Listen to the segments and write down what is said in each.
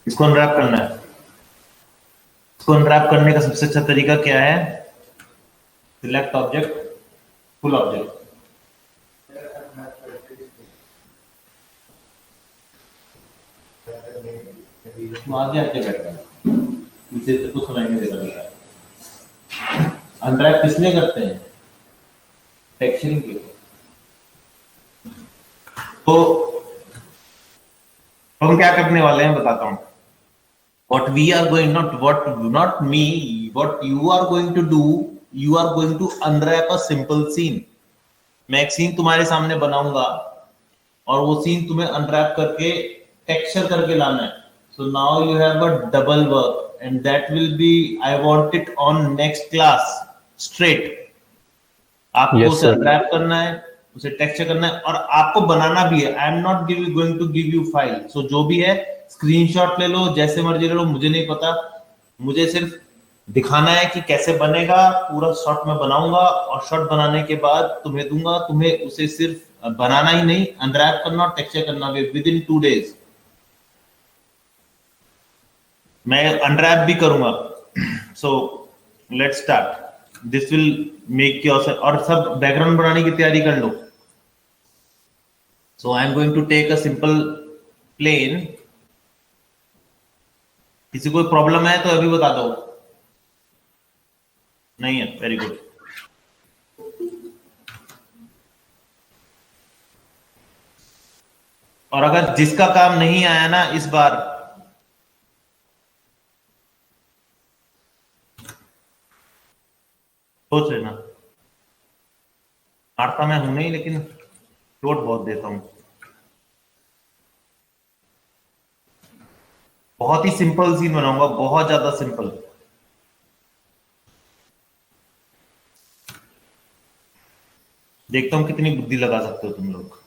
इसको अनरैप करना है। इसको अनरैप करने का सबसे अच्छा तरीका क्या है? Select object, full object. आगे आके बैठा है, इसे तो सुनाई नहीं देता। अनरैप किस लिए करते हैं? टेक्सचरिंग के। तो हम क्या करने वाले हैं बताता हूं। What we are going, not me, what you are going to do, you are going to unwrap a simple scene. मैं एक सीन तुम्हारे सामने बनाऊंगा और वो सीन तुम्हें अनरैप करके टेक्सचर करके लाना है। So now you have a double work and that will be, I want it on next class straight. आपको यस उसे सर। अनरैप करना है, उसे टेक्सचर करना है और आपको बनाना भी है। I am not going to give you file. So जो भी है स्क्रीनशॉट ले लो, जैसे मर्जी ले लो, मुझे नहीं पता। मुझे सिर्फ दिखाना है कि कैसे बनेगा। पूरा शॉट मैं बनाऊंगा और शॉट बनाने के बाद तुम्हें दूंगा। तुम्हें उसे सिर्फ बनाना ही नहीं, अनरैप करना और टेक्सचर करना भी विद इन 2 days। मैं अनरैप भी करूंगा। So let's start. This will make your, और सब बैकग्राउंड बनाने की तैयारी कर लो। So I am going to take a simple plane. किसी कोई प्रॉब्लम है तो अभी बता दो। नहीं है, वेरी गुड। और अगर जिसका काम नहीं आया ना इस बार, सोच लेना। मारता मैं हूं नहीं, लेकिन चोट बहुत देता हूं। बहुत ही सिंपल सीन बनाऊंगा, बहुत ज्यादा सिंपल। देखता हूं कितनी बुद्धि लगा सकते हो तुम लोग।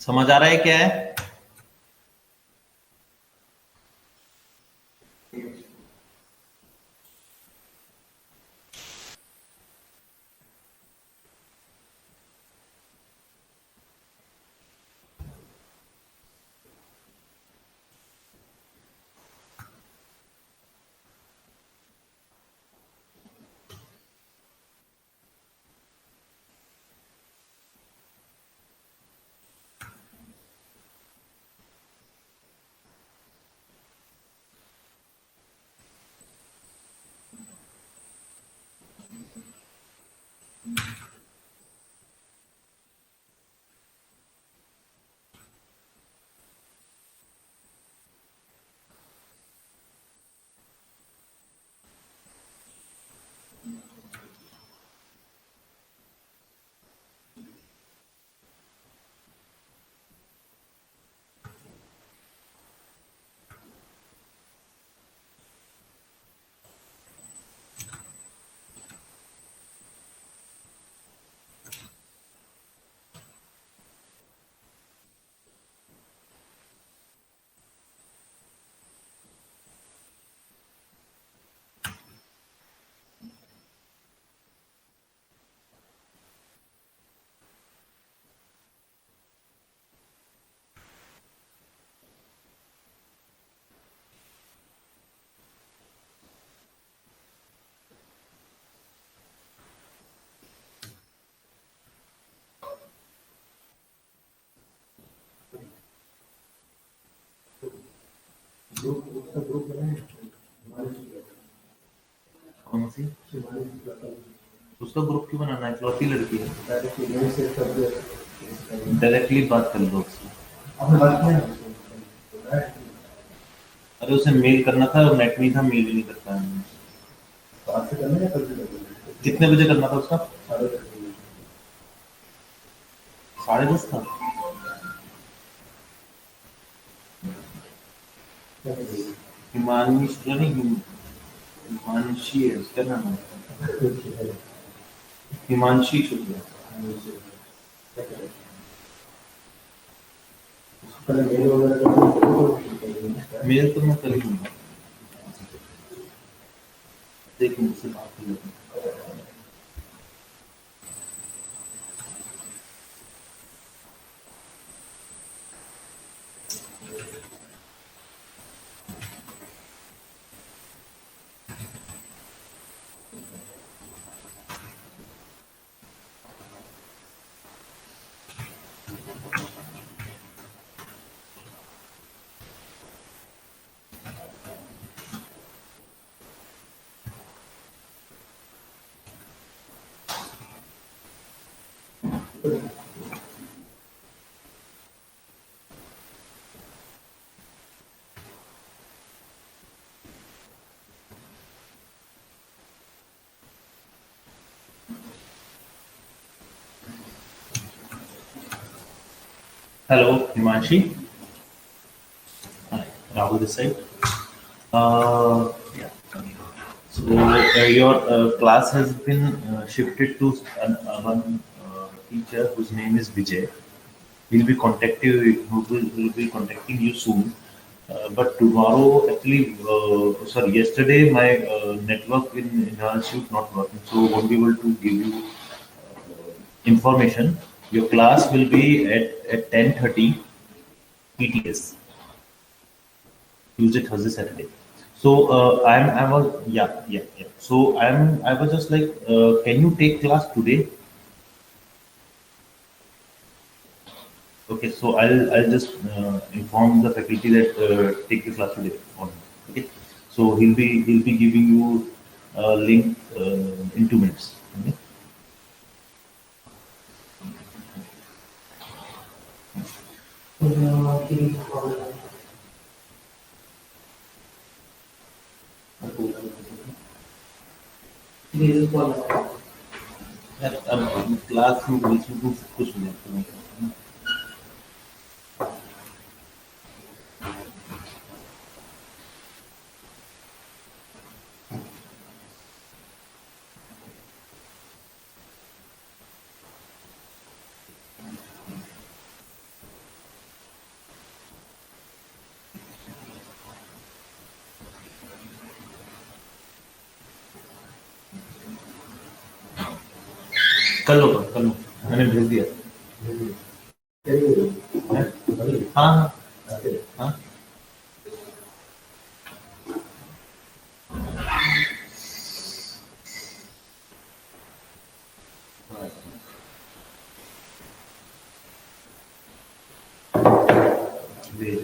समझ आ रहा है क्या है? कौन सी? उसका ग्रुप क्यों बनाना है? इकलौती लड़की है, डायरेक्टली बात कर लो उससे। अरे उसे मेल करना था, नेट नहीं था, मेल ही नहीं करता है। आज से करना है या कल से करना है? कितने बजे करना था उसका? 10:30 10:30 था। क्या करेंगे? हिमांशी नहीं, हिमांशी है उसका नाम है। हिमांशी शुक्ला। क्या करें? पहले मेल वगैरह कर मेल तो मैं कर ही दूंगा, लेकिन मुझसे बात कर लेते। Hello, Himanshi. Hi, Rahul this side. Yeah. So your class has been shifted to one teacher whose name is Vijay. He'll be will be contacting you soon. But tomorrow, actually, sorry, yesterday my network in our institute not working, so won't be able to give you information. Your class will be at 10:30 PTS, Tuesday, Thursday, Saturday. So I was yeah. So I was just like, can you take class today? Okay, so I'll just inform the faculty that take the class today. Okay, so he'll be giving you a link in 2 minutes. Okay? यार, अब class में बीच में कुछ नहीं। कर लो, मैंने भेज दिया। हैं? हाँ हाँ। भेज।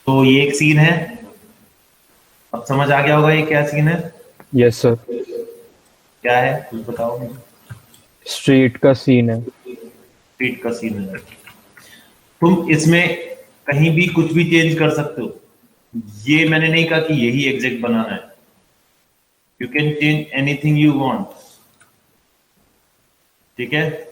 तो ये एक सीन है, अब समझ आ गया होगा ये क्या सीन है। Yes sir. क्या है कुछ बताओ मुझे। स्ट्रीट का सीन है। स्ट्रीट का सीन है। तुम इसमें कहीं भी कुछ भी चेंज कर सकते हो, ये मैंने नहीं कहा कि यही एग्जैक्ट बनाना है। You can change anything you want, ठीक है।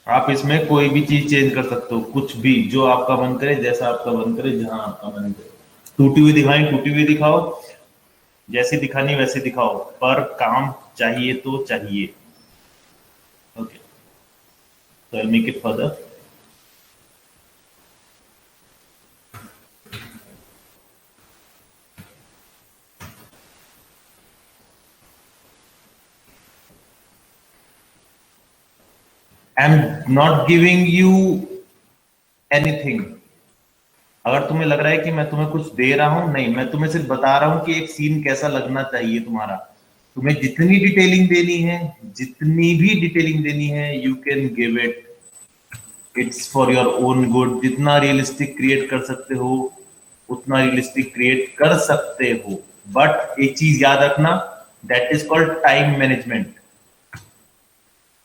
आप इसमें कोई भी चीज चेंज कर सकते हो, कुछ भी जो आपका मन करे, जैसा आपका मन करे, जहां आपका मन करे। टूटी हुई दिखाएं, टूटी हुई दिखाओ, जैसी दिखानी वैसे दिखाओ, पर काम चाहिए तो चाहिए। Okay, so I'll make it further. I'm not giving you anything. अगर तुम्हें लग रहा है कि मैं तुम्हें कुछ दे रहा हूं, नहीं, मैं तुम्हें सिर्फ बता रहा हूं कि एक सीन कैसा लगना चाहिए तुम्हारा। तुम्हें जितनी डिटेलिंग देनी है, जितनी भी डिटेलिंग देनी है, you can give it, it's for your own good. जितना रियलिस्टिक क्रिएट कर सकते हो उतना रियलिस्टिक क्रिएट कर सकते हो, बट एक चीज याद रखना, that is called time management.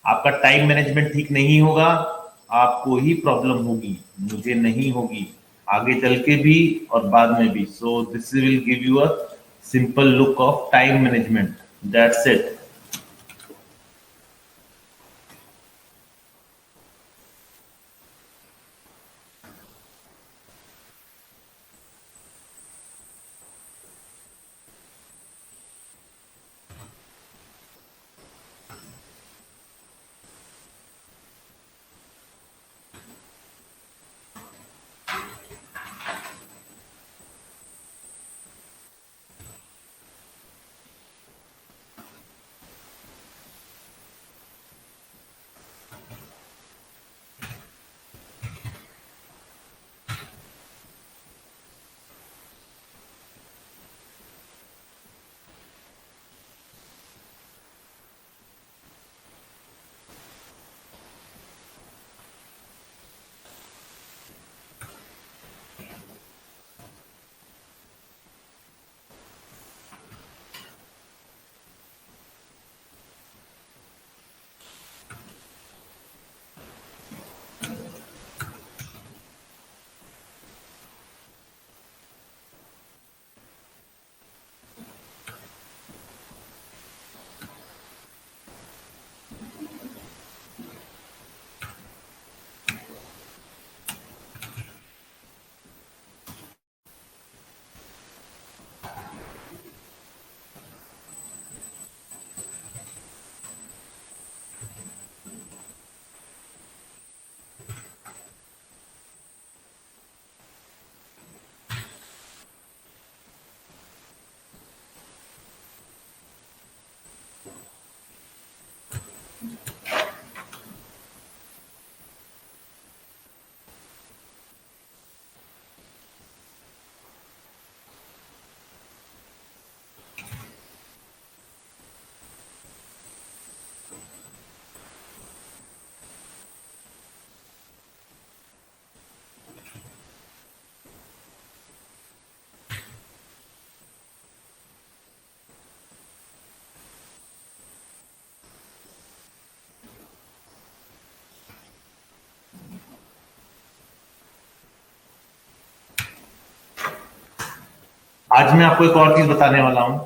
आपका टाइम मैनेजमेंट ठीक नहीं होगा, आपको ही प्रॉब्लम होगी, मुझे नहीं होगी, आगे चल के भी और बाद में भी। So this will give you a simple look of time management, that's it. आज मैं आपको एक और चीज बताने वाला हूं।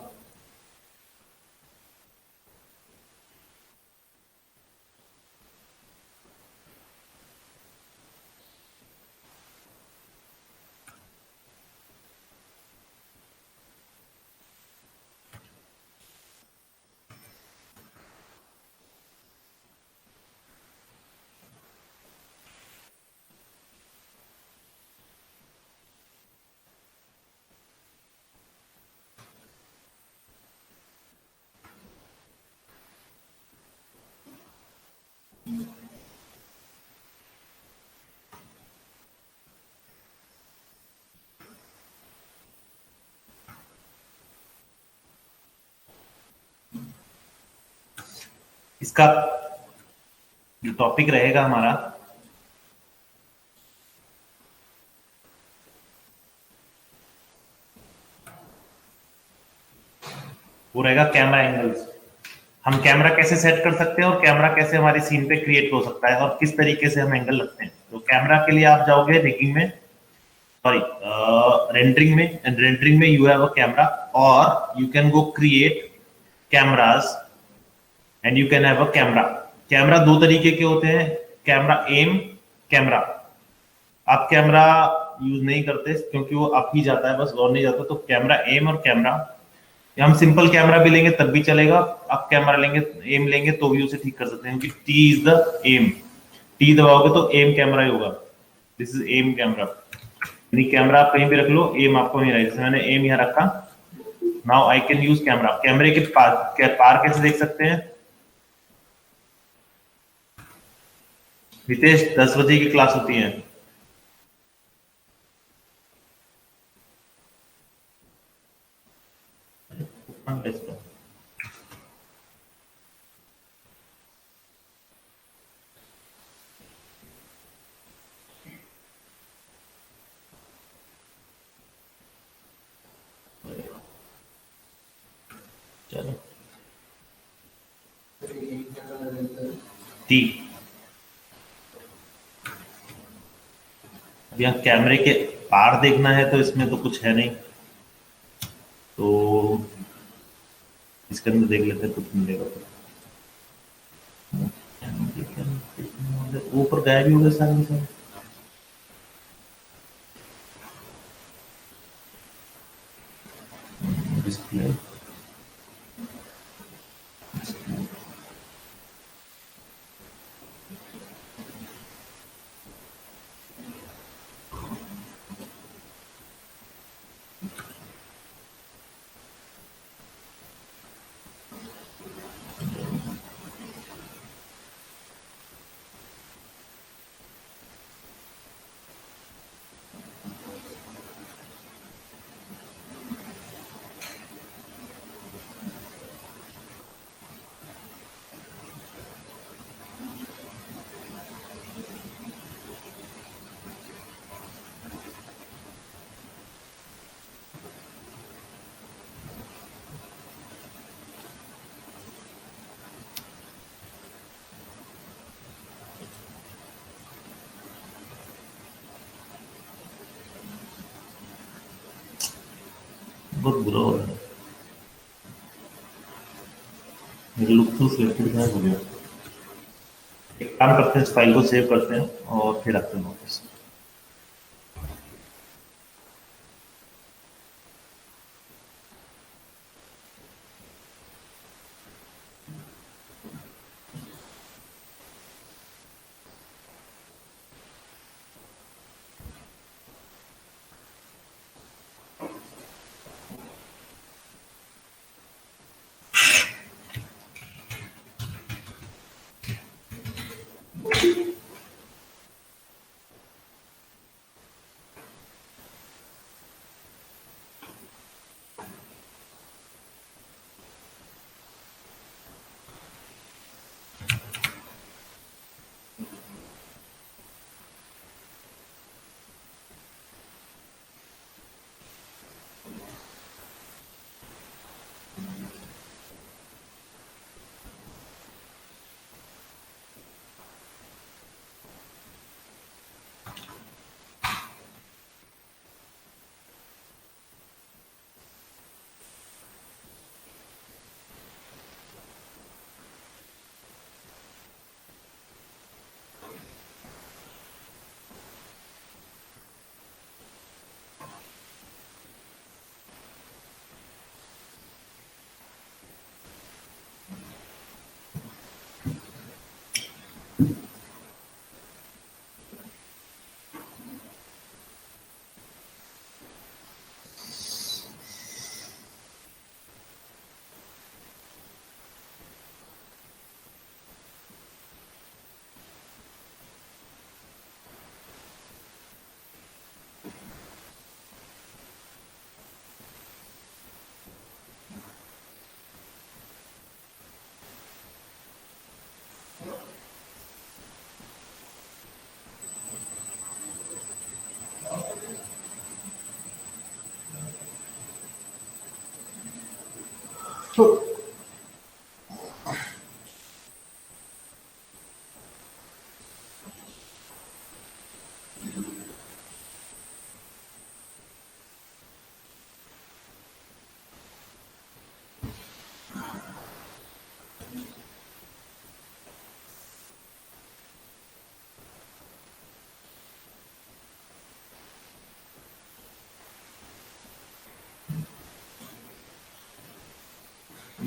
इसका जो टॉपिक रहेगा हमारा, वो रहेगा कैमरा एंगल्स। हम कैमरा कैसे सेट कर सकते हैं और कैमरा कैसे हमारे सीन पे क्रिएट हो सकता है और किस तरीके से हम एंगल लगते हैं। तो कैमरा के लिए आप जाओगे रिगिंग में, सॉरी रेंडरिंग में, एंड रेंडरिंग में यू हैव अ कैमरा, और you can go create cameras and you can have a camera. Camera दो तरीके के होते हैं, कैमरा एम कैमरा। आप कैमरा यूज नहीं करते क्योंकि वो अप ही जाता है, बस और नहीं जाता। तो कैमरा एम और कैमरा, हम सिंपल कैमरा भी लेंगे तब भी चलेगा, आप कैमरा लेंगे एम लेंगे तो भी उसे ठीक कर सकते हैं, क्योंकि T is the M. T दबाओगे तो एम कैमरा ही होगा। This is M camera. यानी कैमरा आप कहीं भी रख लो, एम आपको नहीं रहा। जैसे मैंने एम यहाँ रखा, now I can use camera. कैमरे के पार कैसे देख सकते हैं? हितेश 10 बजे की क्लास होती है। चलो टी। अब यहाँ कैमरे के पार देखना है तो इसमें तो कुछ है नहीं, तो इसके अंदर देख लेते हैं, कुछ मिलेगा तो। ऊपर गायब ही हो गए सारे के सारे। डिस्प्ले, बहुत बुरा हो रहा है। मेरे लुक तो सिलेक्टेड हो गया। एक काम करते हैं, इस फाइल को सेव करते हैं और फिर आते हैं वापस।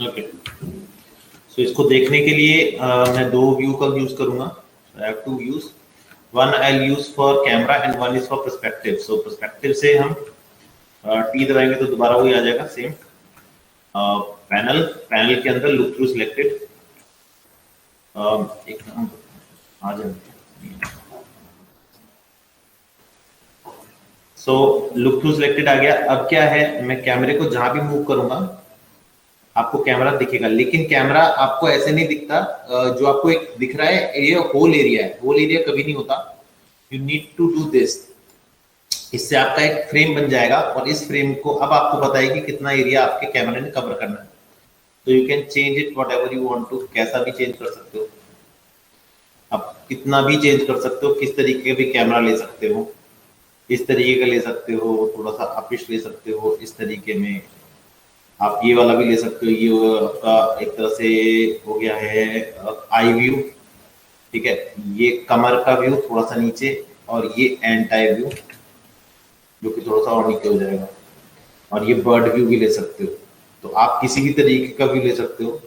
ओके, सो इसको देखने के लिए मैं दो व्यू का यूज करूंगा। I have to views, one I use for camera and one is for perspective. So perspective से हम टी दबाएंगे तो दोबारा वही आ जाएगा सेम। पैनल, पैनल के अंदर लुक थ्रू सिलेक्टेड, एक आ जाए। सो लुक थ्रू सिलेक्टेड आ गया। अब क्या है, मैं कैमरे को जहां भी मूव करूंगा आपको कैमरा दिखेगा, लेकिन कैमरा आपको ऐसे नहीं दिखता। जो आपको एक दिख रहा है ये होल एरिया है, होल एरिया कभी नहीं होता। You need to do this, इससे आपका एक फ्रेम बन जाएगा और इस फ्रेम को अब आपको पता है कि कितना एरिया आपके कैमरे ने कवर करना है। तो you can change it whatever you want to, कैसा भी चेंज कर सकते हो। कितना भी चेंज कर सकते हो, किस तरीके का भी कैमरा ले सकते हो, इस तरीके का ले सकते हो, थोड़ा सा अपिश ले सकते हो, इस तरीके में आप ये वाला भी ले सकते हो। ये आपका एक तरह से हो गया है आई व्यू, ठीक है। ये कमर का व्यू थोड़ा सा नीचे, और ये एंटाई व्यू जो कि थोड़ा सा और नीचे हो जाएगा, और ये बर्ड व्यू भी ले सकते हो। तो आप किसी भी तरीके का व्यू ले सकते हो।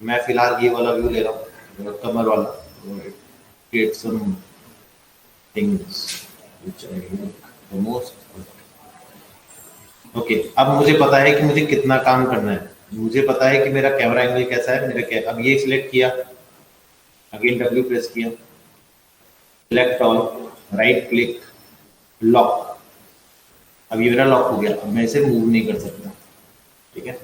मैं फिलहाल ये वाला व्यू ले रहा हूँ, कमर वाला, create some things which I like the most. Okay, अब मुझे पता है कि मुझे कितना काम करना है, मुझे पता है कि मेरा कैमरा एंगल कैसा है, अब ये सिलेक्ट किया, अगेन डब्ल्यू प्रेस किया, select all, right click, lock. अब ये मेरा लॉक हो गया, अब मैं इसे मूव नहीं कर सकता, ठीक है।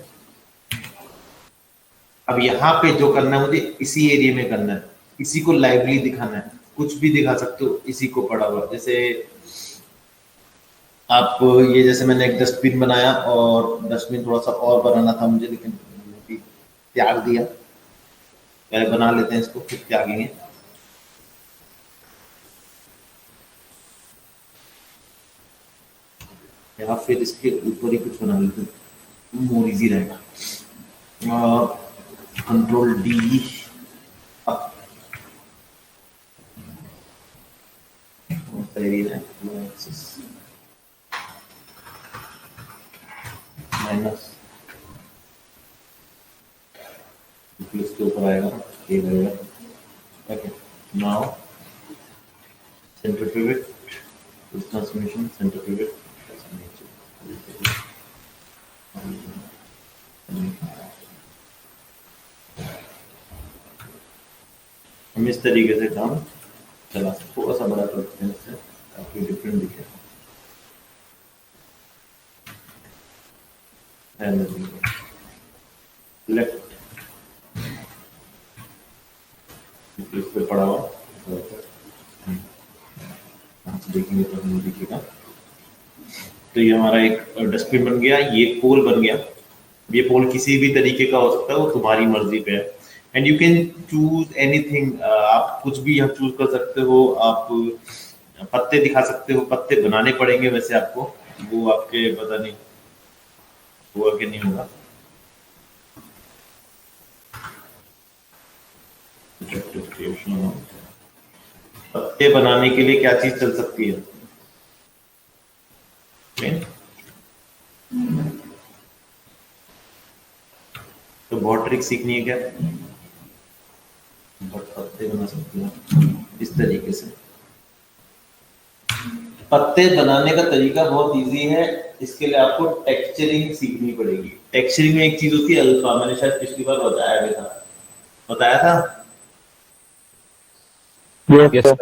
अब यहाँ पे जो करना है मुझे इसी एरिया में करना है, इसी को लाइवली दिखाना है, कुछ भी दिखा सकते हो इसी को पड़ा हुआ। जैसे आप ये, जैसे मैंने एक डस्टबिन बनाया, और डस्टबिन थोड़ा सा और बनाना था मुझे, लेकिन त्याग दिया। पहले बना लेते हैं इसको, फिर त्यागेंगे। या फिर इसके ऊपर ही कुछ बना लेते हैं, मोर इजी रहेगा। कंट्रोल डी अप, माइनस, इसके ऊपर आएगा, ये रहेगा। Okay, now centre pivot, transformation, centre pivot, हम इस तरीके से काम चला सकते। थोड़ा सा बड़ा करते हैं इससे ताकि डिफरेंट दिखे। लेफ्ट इस पे पड़ा हुआ, देखेंगे तो नहीं दिखेगा। तो ये हमारा एक डस्टबिन बन गया, ये पोल बन गया। ये पोल किसी भी तरीके का हो सकता है, वो तुम्हारी मर्जी पे है। And you can choose anything, आप कुछ भी यहाँ चूज कर सकते हो। आप पत्ते दिखा सकते हो, पत्ते बनाने पड़ेंगे वैसे आपको, वो आपके पता नहीं हुआ कि नहीं होगा। पत्ते बनाने के लिए क्या चीज चल सकती है? तो बहुत ट्रिक सीखनी है क्या? बहुत पत्ते बना सकते हो इस तरीके से। पत्ते बनाने का तरीका बहुत इजी है, इसके लिए आपको टेक्सचरिंग सीखनी पड़ेगी। टेक्सचरिंग में एक चीज होती है अल्फा, मैंने शायद पिछली बार बताया था। Yes, sir.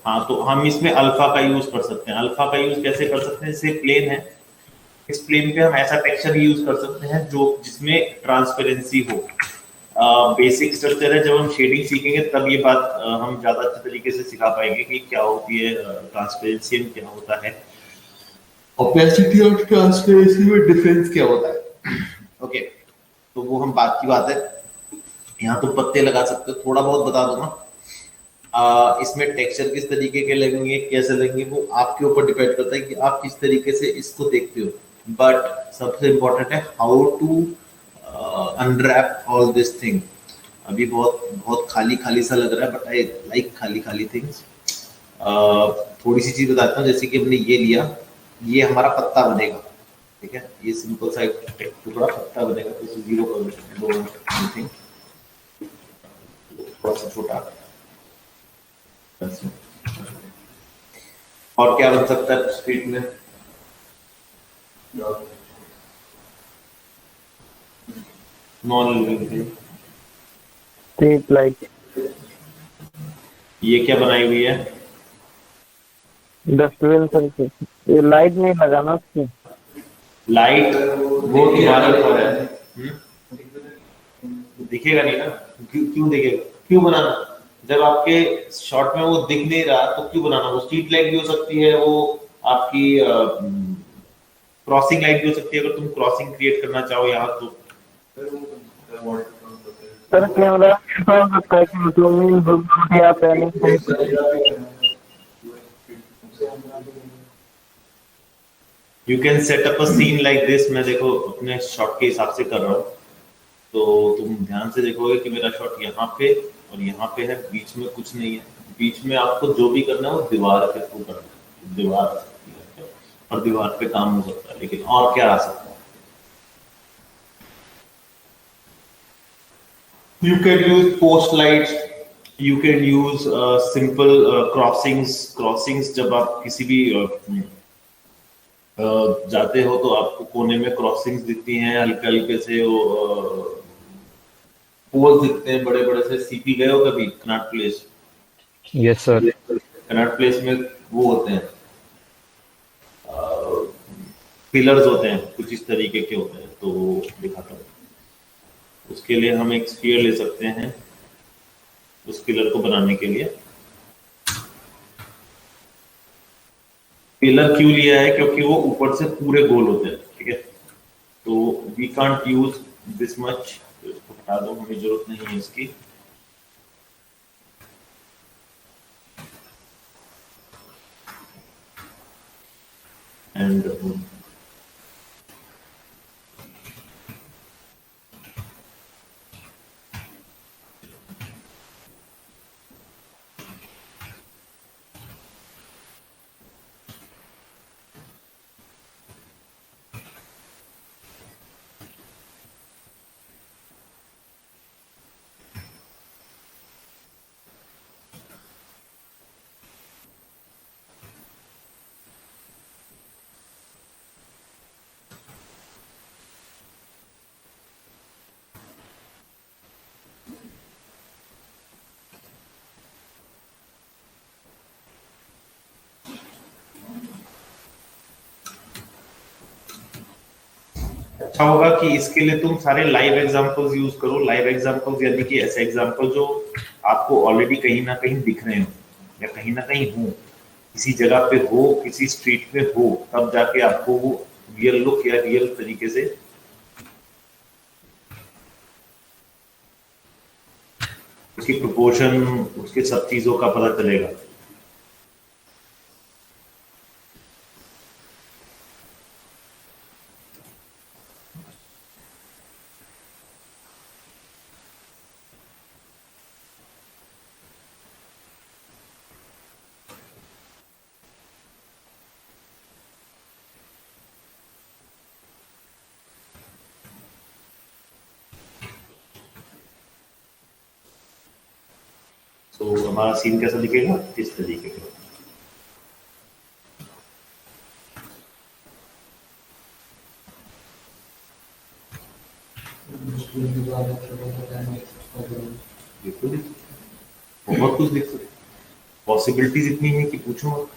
हाँ, तो हम इसमें अल्फा का यूज कर सकते हैं। अल्फा का यूज कैसे कर सकते हैं? जैसे प्लेन है, इस प्लेन पे हम ऐसा टेक्सचर यूज कर सकते हैं जो जिसमें ट्रांसपेरेंसी हो। बेसिक स्ट्रक्चर है, जब हम शेडिंग सीखेंगे तब ये बात हम ज्यादा अच्छे तरीके से सिखा पाएंगे कि क्या होती है ट्रांसपेरेंसी में, क्या होता है ओपेसिटी और ट्रांसपेरेंसी में डिफरेंस क्या होता है। ओके, तो वो हम बात की बात है। यहाँ तो पत्ते लगा सकते हो, थोड़ा बहुत बता दूंगा। इसमें टेक्सचर किस तरीके के लगेंगे, कैसे लगेंगे, वो आपके ऊपर डिपेंड करता है कि आप किस तरीके से इसको देखते हो। बट सबसे इम्पोर्टेंट है how to unwrap all this thing. अभी बहुत बहुत खाली खाली सा लग रहा है, बट आई लाइक खाली खाली थिंग्स। थोड़ी सी चीज बताता हूँ, जैसे कि हमने ये लिया, ये हमारा पत्ता बनेगा, ठीक है। ये सिंपल सा एक टुकड़ा पत्ता बनेगा, तो इसे जीरो कर देते हैं, थोड़ा सा छोटा। और क्या बन सकता है स्ट्रीट में? नॉन लिविंग Street light, ये क्या बनाई हुई है? dustbin sir. ये लाइट नहीं लगाना उसमें। लाइट वो तुम्हारे ऊपर है। दिखेगा नहीं ना, क्यों दिखेगा? क्यों बनाना? जब आपके शॉट में वो दिख नहीं रहा तो क्यों बनाना? वो स्ट्रीट लाइट भी हो सकती है, वो आपकी क्रॉसिंग लाइट भी हो सकती है। अगर तुम क्रॉसिंग क्रिएट करना चाहो यहाँ तो सर कैमरा हो सकता है कि मतलब मीन बुक या पहले से you can set up a scene like this. मैं देखो अपने शॉट के हिसाब से कर रहा हूँ, तो तुम ध्यान से देखोगे कि मेरा शॉट यहाँ पे और यहाँ पे है, बीच में कुछ नहीं है। बीच में आपको जो भी करना है वो दीवार के थ्रू करना है, दीवार आ सकती है और दीवार पे काम हो सकता है, लेकिन और क्या आ सकता है? You can use post lights, you can use simple crossings। crossings जब आप किसी भी जाते हो तो आपको कोने में क्रॉसिंग्स दिखती हैं, हल्के हल्के से वो पोल्स दिखते हैं बड़े बड़े से। सीपी गए हो कभी Connaught place? Yes sir. Connaught place में वो होते हैं, पिलर्स होते हैं, कुछ इस तरीके के होते हैं, तो दिखाता हूँ। उसके लिए हम एक स्फीयर ले सकते हैं उस पिलर को बनाने के लिए। पिलर क्यों लिया है? क्योंकि वो ऊपर से पूरे गोल होते हैं, ठीक है? तो we can't use this much, इसको हटा दो, हमें जरूरत नहीं है इसकी। एंड अच्छा होगा कि इसके लिए तुम सारे लाइव एग्जांपल्स यूज करो। लाइव एग्जांपल्स यानी कि ऐसे एग्जांपल जो आपको ऑलरेडी कहीं ना कहीं दिख रहे हो या कहीं ना कहीं हो, किसी जगह पे हो, किसी स्ट्रीट पे हो, तब जाके आपको वो रियल लुक या रियल तरीके से उसकी प्रोपोर्शन, उसके सब चीजों का पता चलेगा। तो हमारा सीन कैसा दिखेगा? इस तरीके का। बिल्कुल, बहुत कुछ दिख सकता, पॉसिबिलिटीज इतनी है कि पूछो मत।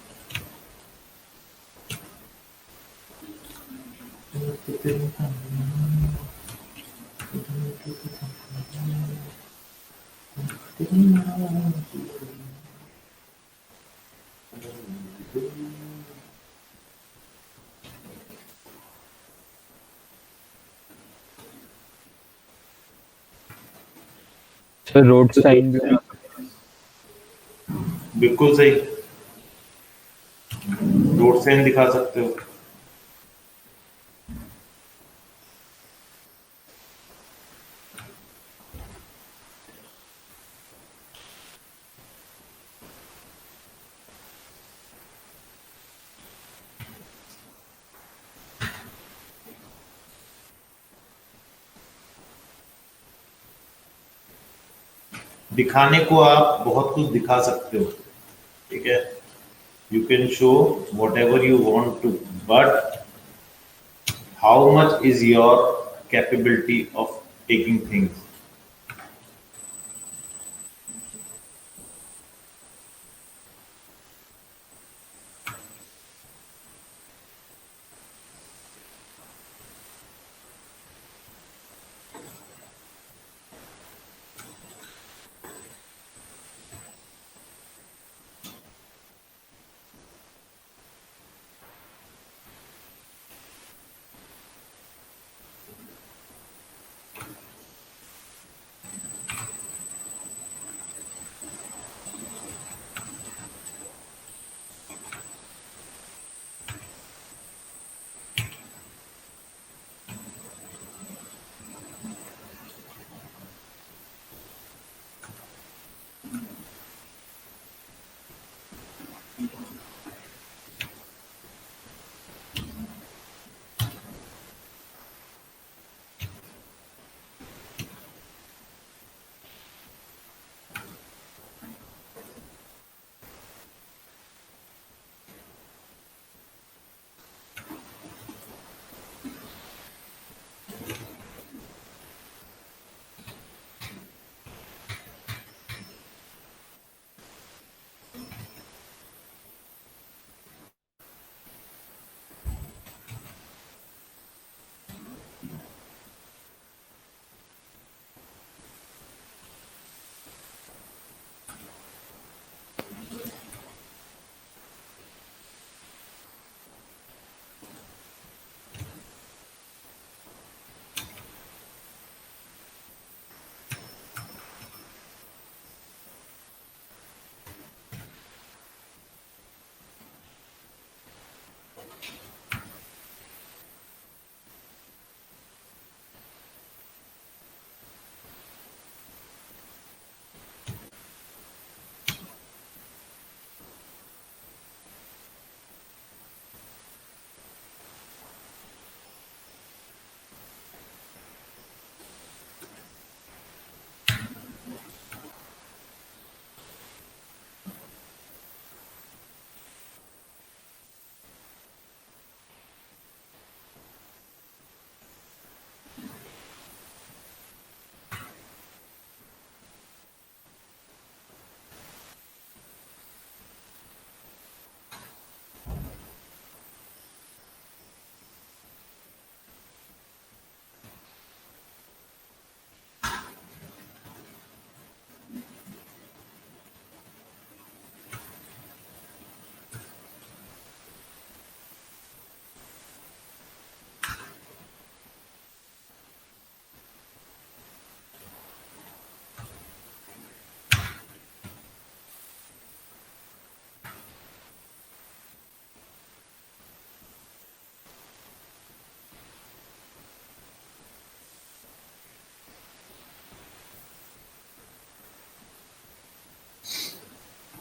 सर रोड साइन भी बिल्कुल सही, रोड साइन दिखा सकते हो। दिखाने को आप बहुत कुछ दिखा सकते हो, ठीक है? You can show whatever you want to, but how much is your capability of taking things?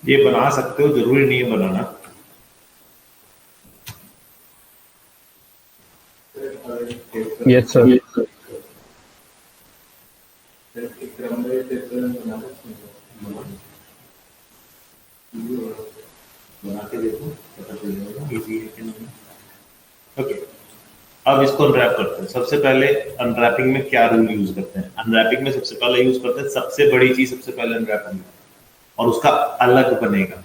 ये बना सकते हो, जरूरी नहीं है बनाना। Yes, sir. बना के देखो, पता चल जाएगा इजी है कि नहीं। ओके, अब इसको अनरैप करते हैं। सबसे पहले अनरैपिंग में क्या रूल यूज करते हैं? अनरैपिंग में सबसे पहले यूज करते हैं, सबसे बड़ी चीज सबसे पहले अनरैप होगी और उसका अलग बनेगा।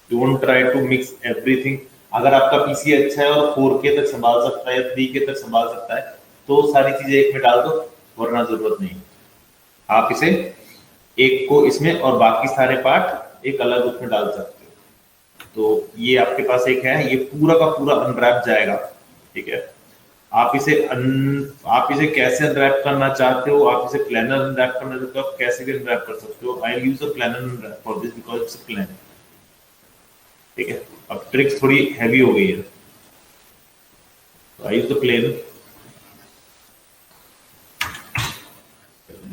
Don't try to mix everything. अगर आपका पीसी अच्छा है और 4K तक संभाल सकता है, 3K तक संभाल सकता है, तो सारी चीजें एक में डाल दो, वरना जरूरत नहीं। आप इसे एक को इसमें और बाकी सारे पार्ट एक अलग उसमें डाल सकते हो। तो ये आपके पास एक है, ये पूरा का पूरा अनरैप जाएगा, ठीक है। आप इसे कैसे अनरैप करना चाहते हो, आप इसे प्लानर अनरैप करना चाहते हो, आप कैसे भी अनरैप कर सकते हो। I use a planar unwrap for this because it's a plane, ठीक है। अब ट्रिक्स थोड़ी हैवी हो गई है, तो आई यूज द प्लेन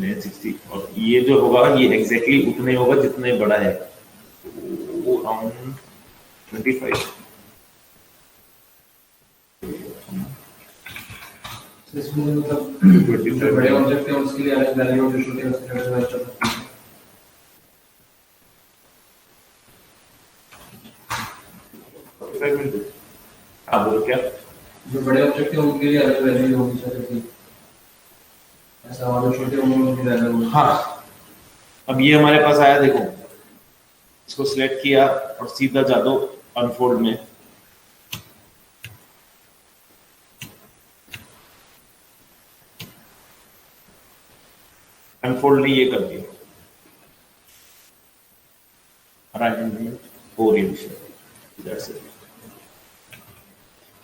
60, और ये जो होगा ये एग्जैक्टली उतना ही होगा जितना बड़ा है, वो अराउंड 25। इसमें मतलब जो बड़े ऑब्जेक्ट हैं उसके लिए अलग वैल्यू और जो छोटे हैं उसके लिए अलग वैल्यू। हाँ बोलो क्या? जो बड़े ऑब्जेक्ट हैं उनके लिए अलग वैल्यू होगी चाहिए, ऐसा, और जो छोटे होंगे उनके लिए अलग होगी। हाँ, अब ये हमारे पास आया, देखो इसको सिलेक्ट किया और सीधा जा दो अनफोल्ड में। अनफोल्ड ने ये कर दिया, अरेंजमेंट ओरिएंटेशन, दैट्स इट।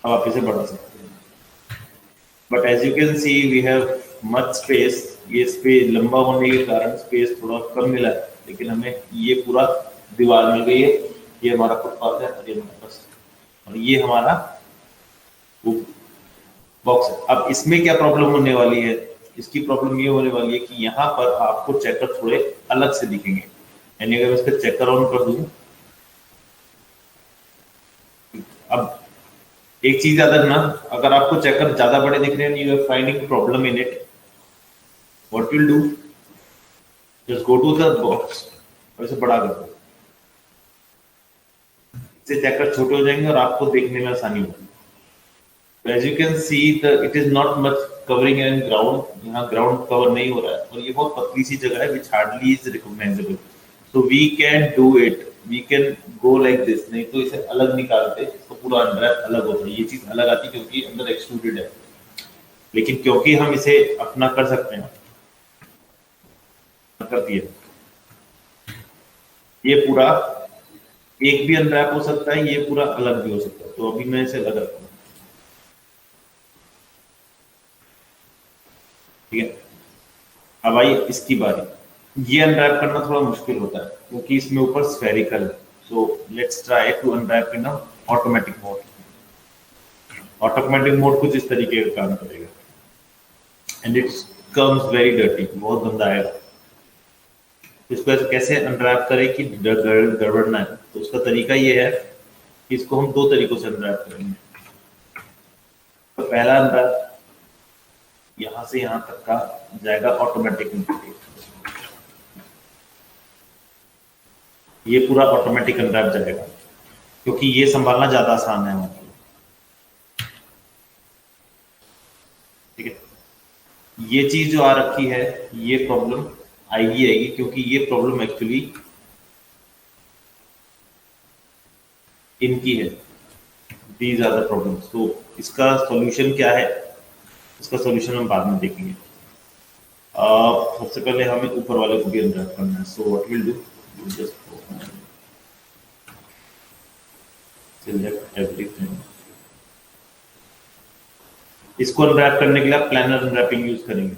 अब आप इसे बढ़ा सकते हैं, but as you can see we have much space. ये स्पेस लंबा होने के कारण स्पेस थोड़ा कम मिला है, लेकिन हमें ये पूरा दीवार मिल गई है। ये हमारा फुटपाथ है और ये हमारे पास, और ये हमारा बॉक्स है। अब इसमें क्या प्रॉब्लम होने वाली है? इसकी प्रॉब्लम ये होने वाली है कि यहाँ पर आपको चेकर थोड़े अलग से दिखेंगे। यानी अगर मैं इसका चेकर ऑन कर दूं, अब एक चीज याद रखना, अगर आपको चेकर ज्यादा बड़े दिख रहे हैं, you are finding problem in it, what will do, just go to the box और इसे बड़ा कर दो। इससे चेकर छोटे हो जाएंगे और आपको देखने में आसानी होगी। As you can see, it is not much covering and ground. यहाँ ground cover नहीं हो रहा है और ये बहुत पतली सी जगह है which hardly is recognizable. So we can do it. We can go like this. नहीं तो इसे अलग निकालते, इसको पूरा अनरैप अलग होता है। ये चीज अलग आती क्योंकि अंदर एक्सट्रूडेड है, लेकिन क्योंकि हम इसे अपना कर सकते हैं, कर दिया। ये पूरा एक भी अनरैप हो सकता है, ये पूरा अलग भी हो सकता है। तो अभी मैं इसे अलग रखता हूँ, ठीक है। अब आई इसकी बारी। ये अनरैप करना थोड़ा मुश्किल होता है क्योंकि इसमें ऊपर स्फेरिकल है। सो let's try to unwrap in automatic mode. Automatic mode कुछ इस तरीके का काम करेगा, and it's comes very dirty, बहुत गंदा आएगा। इसको ऐसे कैसे अनरैप करें कि गड़बड़ ना है? तो उसका तरीका ये है कि इसको हम दो तरीकों से अनरैप करेंगे। तो पहला अनरैप यहां से यहां तक का जाएगा ऑटोमेटिक। ये पूरा ऑटोमेटिक अनरैप जाएगा क्योंकि ये संभालना ज्यादा आसान है हमारे लिए, ठीक है। ये चीज जो आ रखी है, ये प्रॉब्लम आएगी क्योंकि ये प्रॉब्लम एक्चुअली इनकी है। These are the problems. तो इसका सॉल्यूशन क्या है? इसका सॉल्यूशन हम बाद में देखेंगे। सबसे पहले हमें ऊपर वाले को भी अनरैप करना है। So what will do, just select everything. इसको अनरैप करने के लिए आप प्लानर अनरैपिंग यूज करेंगे।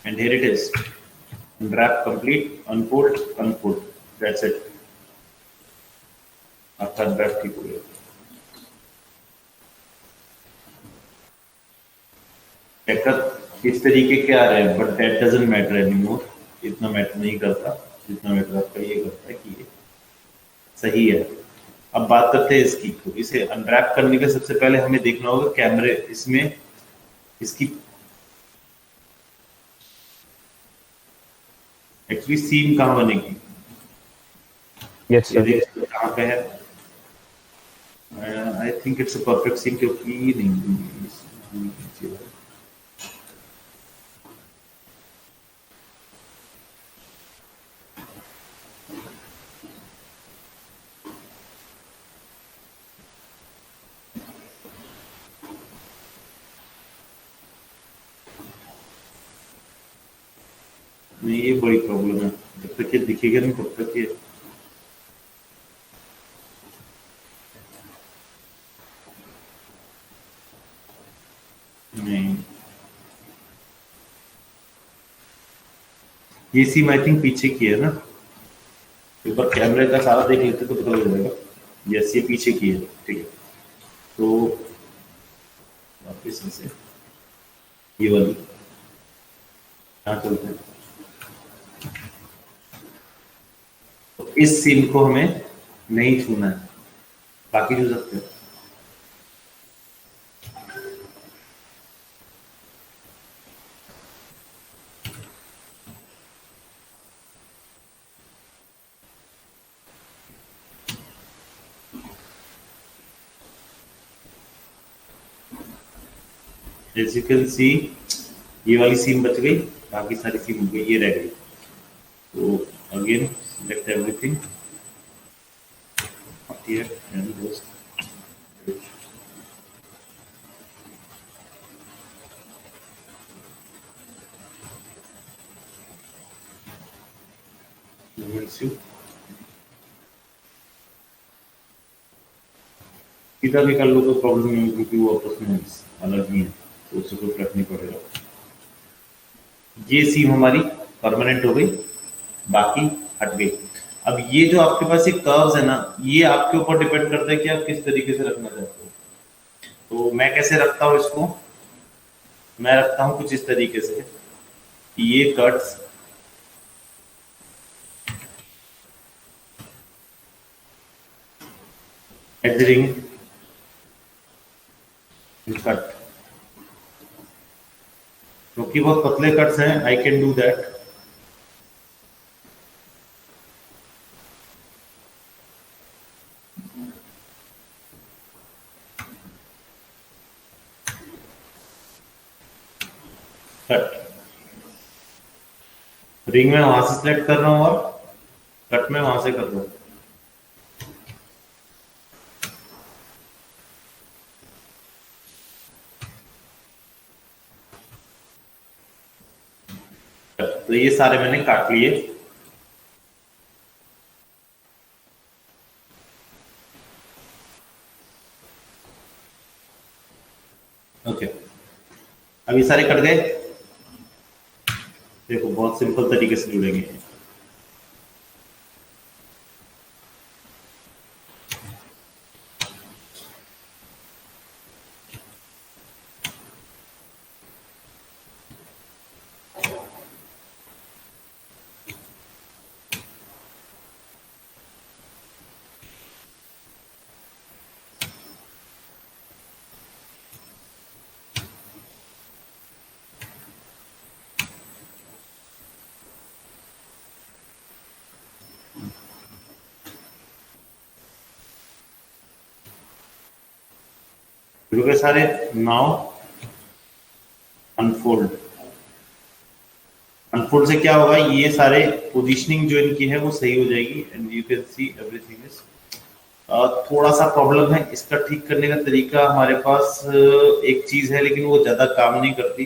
And here it is, unwrap complete, unfold, unfold. That's it, आपका अनरैप ठीक हो गया। बैकअप इस तरीके के आ रहे हैं, but that doesn't matter anymore, इतना मैटर नहीं करता जितना मैटर आपका ये करता है कि ये सही है। अब बात करते हैं इसकी, तो इसे अनरैप करने के सबसे पहले हमें देखना होगा कैमरे, इसमें इसकी एक्चुअली सीन कहाँ बनेगी, Yes, ये sir. देखिए कहाँ पे है। I think it's a perfect scene, क्योंकि नहीं नहीं, ये बड़ी प्रॉब्लम है, जब तक ये दिखेगा नहीं तब तक ये नहीं। ये सीम आई थिंक पीछे की है ना, एक बार कैमरे का सारा देख लेते तो पता लग जाएगा। यस, ये पीछे की है, ठीक है। तो वापिस से ये वाली यहाँ चलते हैं, तो इस सीन को हमें नहीं छूना है, बाकी छू सकते हैं। As you can see, ये वाली सीन बच गई, बाकी सारी सीन हो गई, ये रह गई। तो again select everything up here and just movements you सीधा भी कर लो तो प्रॉब्लम नहीं होगी, क्योंकि वो आपस में अलग नहीं है, तो उससे कोई फर्क नहीं पड़ेगा। ये सीम हमारी परमानेंट हो गई, बाकी हट गई। अब ये जो आपके पास ये कर्व्स है ना, ये आपके ऊपर डिपेंड करता है कि आप किस तरीके से रखना चाहते हो। तो मैं कैसे रखता हूँ इसको, मैं रखता हूँ कुछ इस तरीके से कि ये cuts at the ring cut, क्योंकि बहुत पतले कट्स हैं, I can do that. Cut ring में वहां से सिलेक्ट कर रहा हूं और कट में वहां से कर रहा हूं। तो ये सारे मैंने काट लिए। ओके, अब ये सारे कट गए। देखो बहुत सिंपल तरीके से जुड़ेंगे। जुड़ गए सारे। Now unfold. अनफोल्ड से क्या होगा, ये सारे पोजीशनिंग जो इनकी है वो सही हो जाएगी and you can see everything is. थोड़ा सा प्रॉब्लम है, इसका ठीक करने का तरीका हमारे पास एक चीज है, लेकिन वो ज्यादा काम नहीं करती,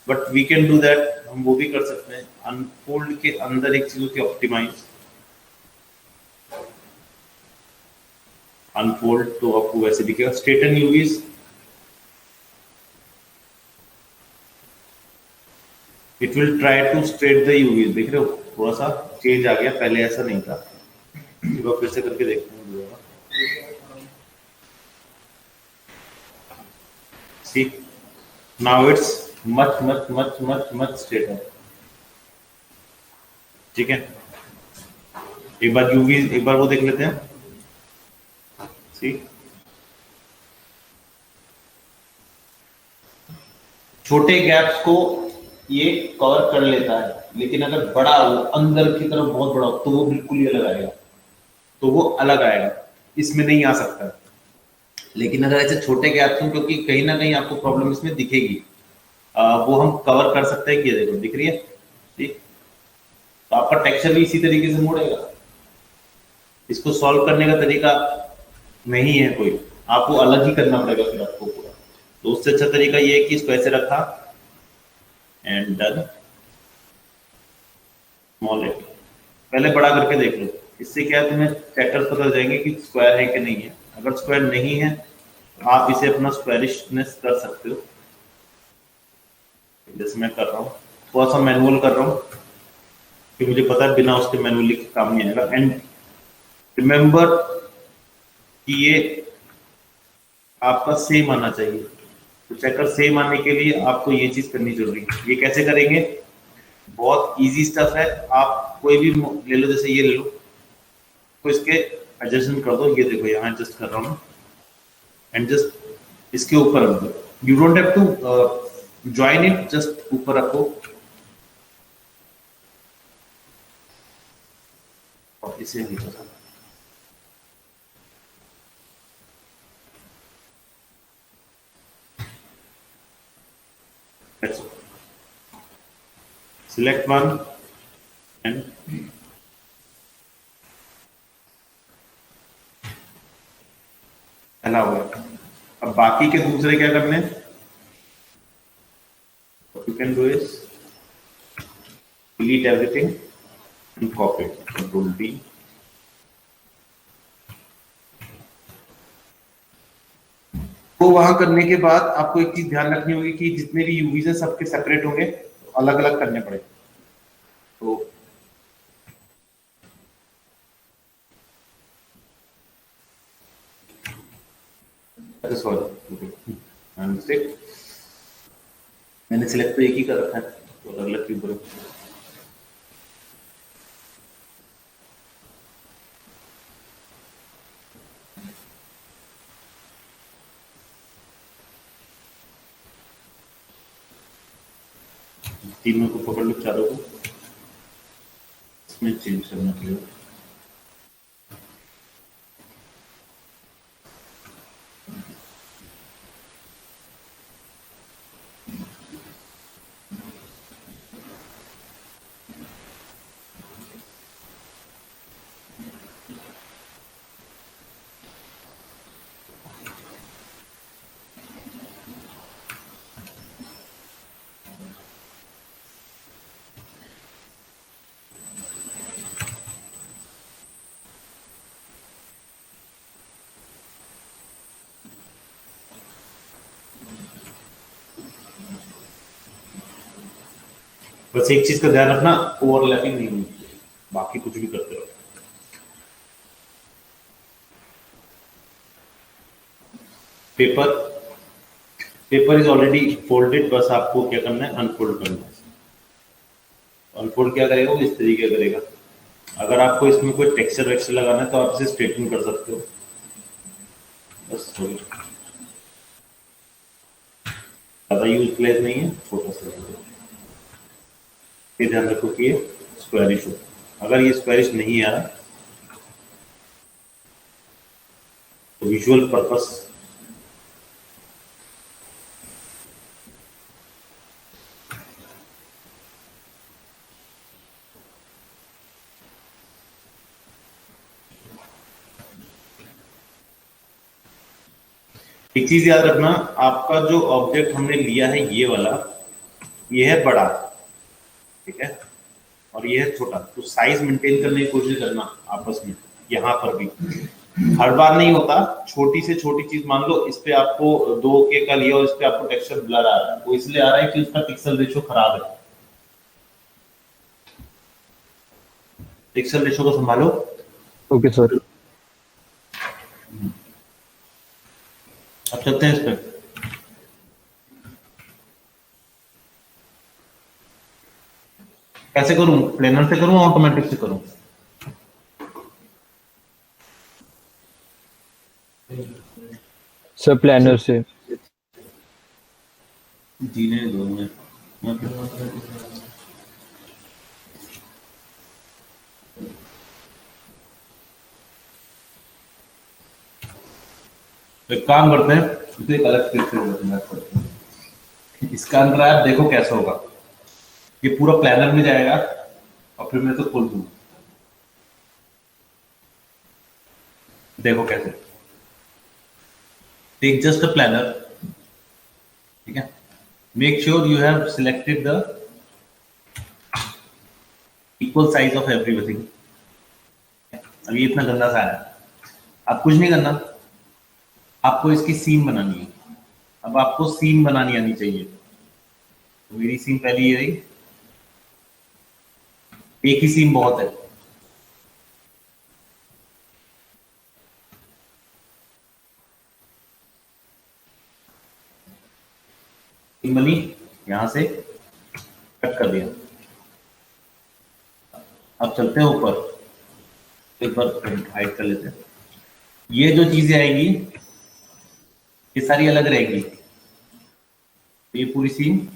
but we can do that, हम वो भी कर सकते हैं। अनफोल्ड के अंदर एक चीज होती है ऑप्टिमाइज। अनफोल्ड तो आपको वैसे दिखेगा। Straighten UVs, it will try to straight the UVs. देख रहे हो थोड़ा सा चेंज आ गया, पहले ऐसा नहीं था। एक बार फिर से करके देखते हैं दोबारा। See, now it's much straighter। ठीक है, एक बार यूवी एक बार वो देख लेते हैं। See, छोटे गैप्स को ये कवर कर लेता है, लेकिन अगर बड़ा हो अंदर की तरफ बहुत बड़ा हो तो वो बिल्कुल ही अलग आएगा, तो वो अलग आएगा, इसमें नहीं आ सकता। लेकिन अगर ऐसे छोटे गैप्स हों, क्योंकि कहीं ना कहीं आपको प्रॉब्लम इसमें दिखेगी, वो हम कवर कर सकते हैं कि ये देखो दिख रही है, ठीक। तो आपका टेक्सचर भी इसी तरीके से मुड़ेगा। इसको सॉल्व करने का तरीका नहीं है कोई, आपको अलग ही करना पड़ेगा फिर आपको पूरा। तो उससे अच्छा तरीका ये है कि इसको ऐसे रखा एंड डन। स्मॉल है, पहले बड़ा करके देख लो, इससे क्या है तुम्हें चैप्टर्स पता जाएंगे कि स्क्वायर है कि नहीं है। अगर स्क्वायर नहीं है तो आप इसे अपना स्क्वायरिशनेस कर सकते हो, जैसे मैं कर रहा हूँ, थोड़ा सा मैनुअल कर रहा हूँ कि मुझे पता है बिना उसके मैनुअली काम नहीं आएगा। एंड रिमेंबर कि ये आपका सेम आना चाहिए, तो चेकर सेम आने के लिए आपको ये चीज करनी जरूरी है। ये कैसे करेंगे, बहुत इजी स्टफ है। आप कोई भी ले लो, जैसे ये ले लो, तो इसके एडजस्टमेंट कर दो। ये देखो यहाँ एडजस्ट कर रहा हूँ एंड जस्ट इसके ऊपर रख दो। You don't have to join it, just ऊपर रखो और इसे नीचे रखो। That's all. Select one and allow it। अब बाकी के दूसरे क्या करने हैं, what you can do is delete everything and copy it। Control D। तो वहां करने के बाद आपको एक चीज ध्यान रखनी होगी कि जितने भी यूवीज हैं सबके सेपरेट होंगे, अलग अलग करने पड़े। तो सॉरी मैंने सिलेक्ट तो एक ही कर रखा है, तो अलग अलग क्यों करूं। तीनों को पकड़ लो, चारों को इसमें चेंज करना पड़ेगा। बस एक चीज का ध्यान रखना, ओवरलैपिंग नहीं होनी चाहिए, बाकी कुछ भी करते रहो। पेपर इज ऑलरेडी फोल्डेड, बस आपको क्या करना है, अनफोल्ड करना है। अनफोल्ड क्या करेगा, वो इस तरीके करेगा। अगर आपको इसमें कोई टेक्सचर वेक्सचर लगाना है तो आप इसे स्ट्रेटन कर सकते हो, बस हो गया। ज्यादा यूज प्लेस नहीं है, छोटा सा। ये ध्यान रखो कि ये स्क्वायरिश हो। अगर ये स्क्वायरिश नहीं आ रहा तो विजुअल पर्पस एक चीज याद रखना, आपका जो ऑब्जेक्ट हमने लिया है ये वाला, ये है बड़ा, ठीक है, और ये है छोटा। तो साइज मेंटेन करने की कोशिश करना आपस में, यहाँ पर भी हर बार नहीं होता। छोटी से छोटी चीज मान लो, इस पे आपको 2K का लिया और इस पे आपको टेक्सचर ब्लर आ रहा है, वो इसलिए आ रहा है कि उसका पिक्सल रेशियो खराब है। पिक्सल रेशियो को संभालो, ओके सर। अब चलते हैं इस पे। कैसे करूं, प्लेनर से करूं ऑटोमेटिक से करूं? सर प्लानर से। जीने दो मैं। एक काम करते हैं, इसे एक अलग तरीके से करते हैं। इसका अनरैप देखो कैसे होगा। ये पूरा प्लानर में जाएगा और फिर मैं तो खोल दूंगा। देखो कैसे। टेक जस्ट अ प्लानर, ठीक है। Make sure you have selected the equal size of everything. अभी इतना गंदा सा है, अब कुछ नहीं करना, आपको इसकी सीम बनानी है। अब आपको सीम बनानी आनी चाहिए। तो मेरी सीम पहली ये रही, एक ही सीम बहुत है। सीम बनी, यहां से कट कर दिया। अब चलते हैं ऊपर, एक बार हाइड कर लेते हैं। ये जो चीजें आएंगी ये सारी अलग रहेगी। ये पूरी सीम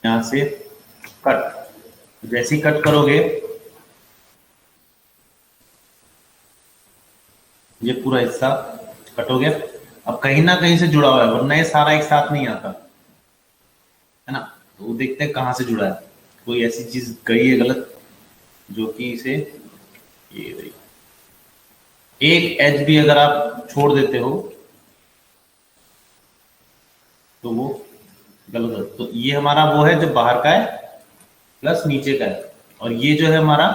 यहां से कट। जैसे ही कट करोगे ये पूरा हिस्सा कट हो गया। अब कहीं ना कहीं से जुड़ा हुआ है, वरना ये सारा एक साथ नहीं आता है ना। तो वो देखते हैं कहाँ से जुड़ा है। कोई ऐसी चीज गई है गलत जो कि इसे, ये रही। एक एज भी अगर आप छोड़ देते हो तो वो गलत है। तो ये हमारा वो है जो बाहर का है प्लस नीचे का है, और ये जो है हमारा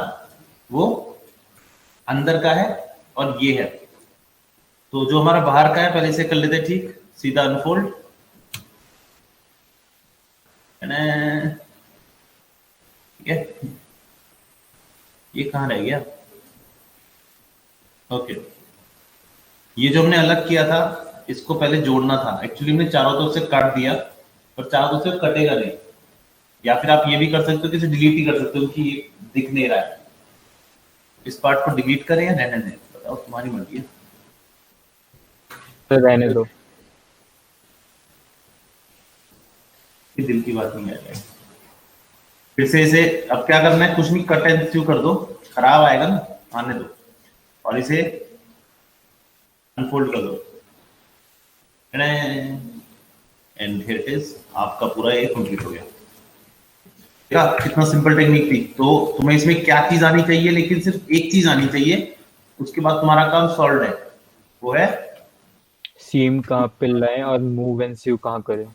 वो अंदर का है और ये है। तो जो हमारा बाहर का है पहले से कर लेते हैं, ठीक। सीधा अनफोल्ड, ठीक है। ये कहाँ रह गया? ओके, ये जो हमने अलग किया था इसको पहले जोड़ना था। एक्चुअली हमने चारों तरफ से काट दिया, पर चारों तरफ से कटेगा नहीं। या फिर आप ये भी कर सकते हो कि इसे डिलीट ही कर सकते हो कि ये दिख नहीं रहा है। इस पार्ट को डिलीट करें या रहने दें, बताओ, तुम्हारी मर्जी है। सर रहने दो। ये दिल की बात नहीं है। फिर से इसे अब क्या करना है, कुछ नहीं, कट एंड स्यू कर दो। खराब आएगा ना, आने दो, और इसे अनफोल्ड कर दो। एंड हियर इट इज, आपका पूरा ये कंप्लीट हो गया। क्या कितना सिंपल टेक्निक थी। तो तुम्हें इसमें क्या चीज आनी चाहिए, लेकिन सिर्फ एक चीज आनी चाहिए, उसके बाद तुम्हारा काम सॉल्व है। वो है सीम कहाँ पे लाएं और मूव एंड सीव कहाँ करें।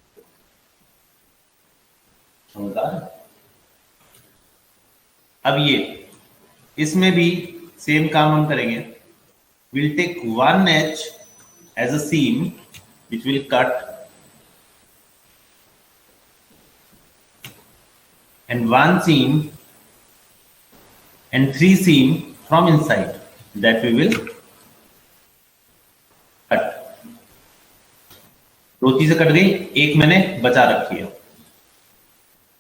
समझदार। अब ये इसमें भी सेम काम हम करेंगे। Will take one edge as a seam which will cut, and one seam and three seam from inside that we will cut. दो चीजें कट गई, एक मैंने बचा रखी है।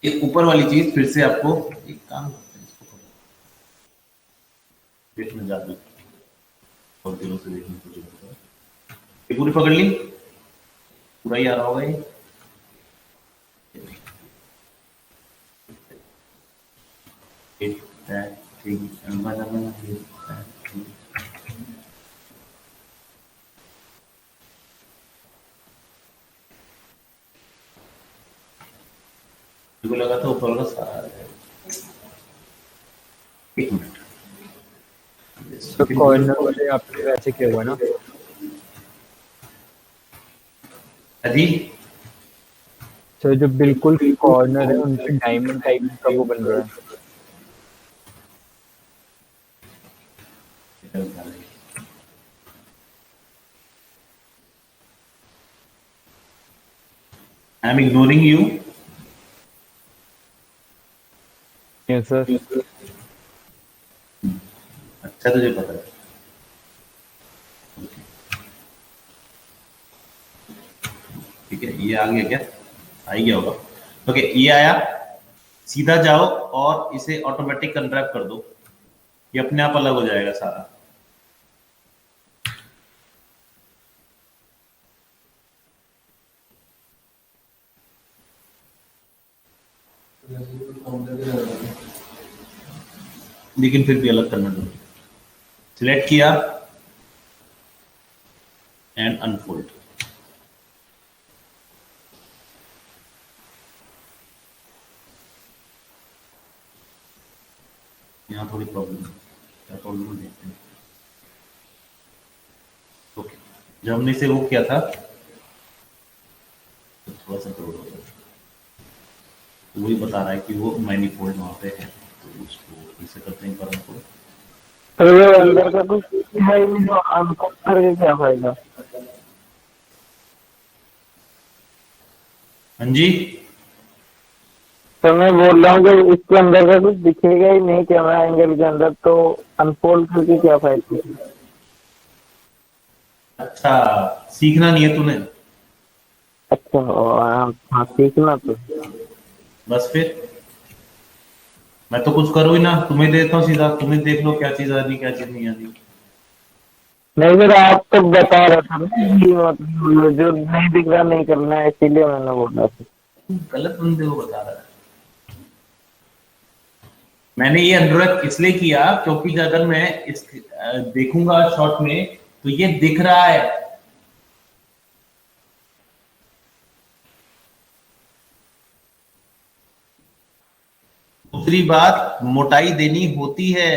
एक ऊपर वाली चीज फिर से आपको एक काम करते हैं, इसको देखने जादू और दिलों से देखने को जरूरत है। ये पूरी पकड़ ली, पूरा ही आ रहा होगा ये। If that thing, if that thing. मुझको लगा था ऊपर वाला सारा है। एक मिनट, तो कॉर्नर वाले आपके वैसे क्या हुआ ना, जी तो जो बिल्कुल कॉर्नर है उन पे डायमंड टाइप का वो बन रहा है। I M ignoring you. Yes sir. अच्छा तुझे पता है। ठीक है, ये आ गया क्या? आ ही गया होगा। ओके, ये आया। सीधा जाओ और इसे ऑटोमेटिक अनरैप कर दो, ये अपने आप अलग हो जाएगा सारा। लेकिन फिर भी अलग करना जरूरी। सिलेक्ट किया एंड अनफोल्ड। यहाँ थोड़ी प्रॉब्लम है, क्या प्रॉब्लम है देखते हैं। ओके, जब हमने इसे वो किया था तो थोड़ा सा गड़बड़ हो गया, तो वही बता रहा है कि वो मैनीफोल्ड वहाँ पे है, तो उसको इसे करते हैं पर हमको। तो ये अंदर का कुछ है ही नहीं, तो अनकट करके क्या फायदा? हाँ जी, तो मैं बोल रहा हूँ कि इसके अंदर का कुछ दिखेगा ही नहीं कैमरा एंगल के अंदर, तो अनफोल्ड करके क्या फायदा? अच्छा सीखना नहीं है तूने? अच्छा हाँ सीखना तो। बस फिर मैं तो कुछ करूँ ही ना, तुम्हें देता हूँ सीधा, तुम्हें देख लो क्या चीज आ रही क्या चीज नहीं आ रही। नहीं फिर आप तो बता रहा था ना कि मतलब जो नहीं दिख रहा नहीं करना है, इसीलिए मैंने बोला था। गलत बंदे को बता रहा है। मैंने ये अनुरोध इसलिए किया क्योंकि अगर मैं इस देखूंगा शॉट में तो ये दिख रहा है। दूसरी बात, मोटाई देनी होती है,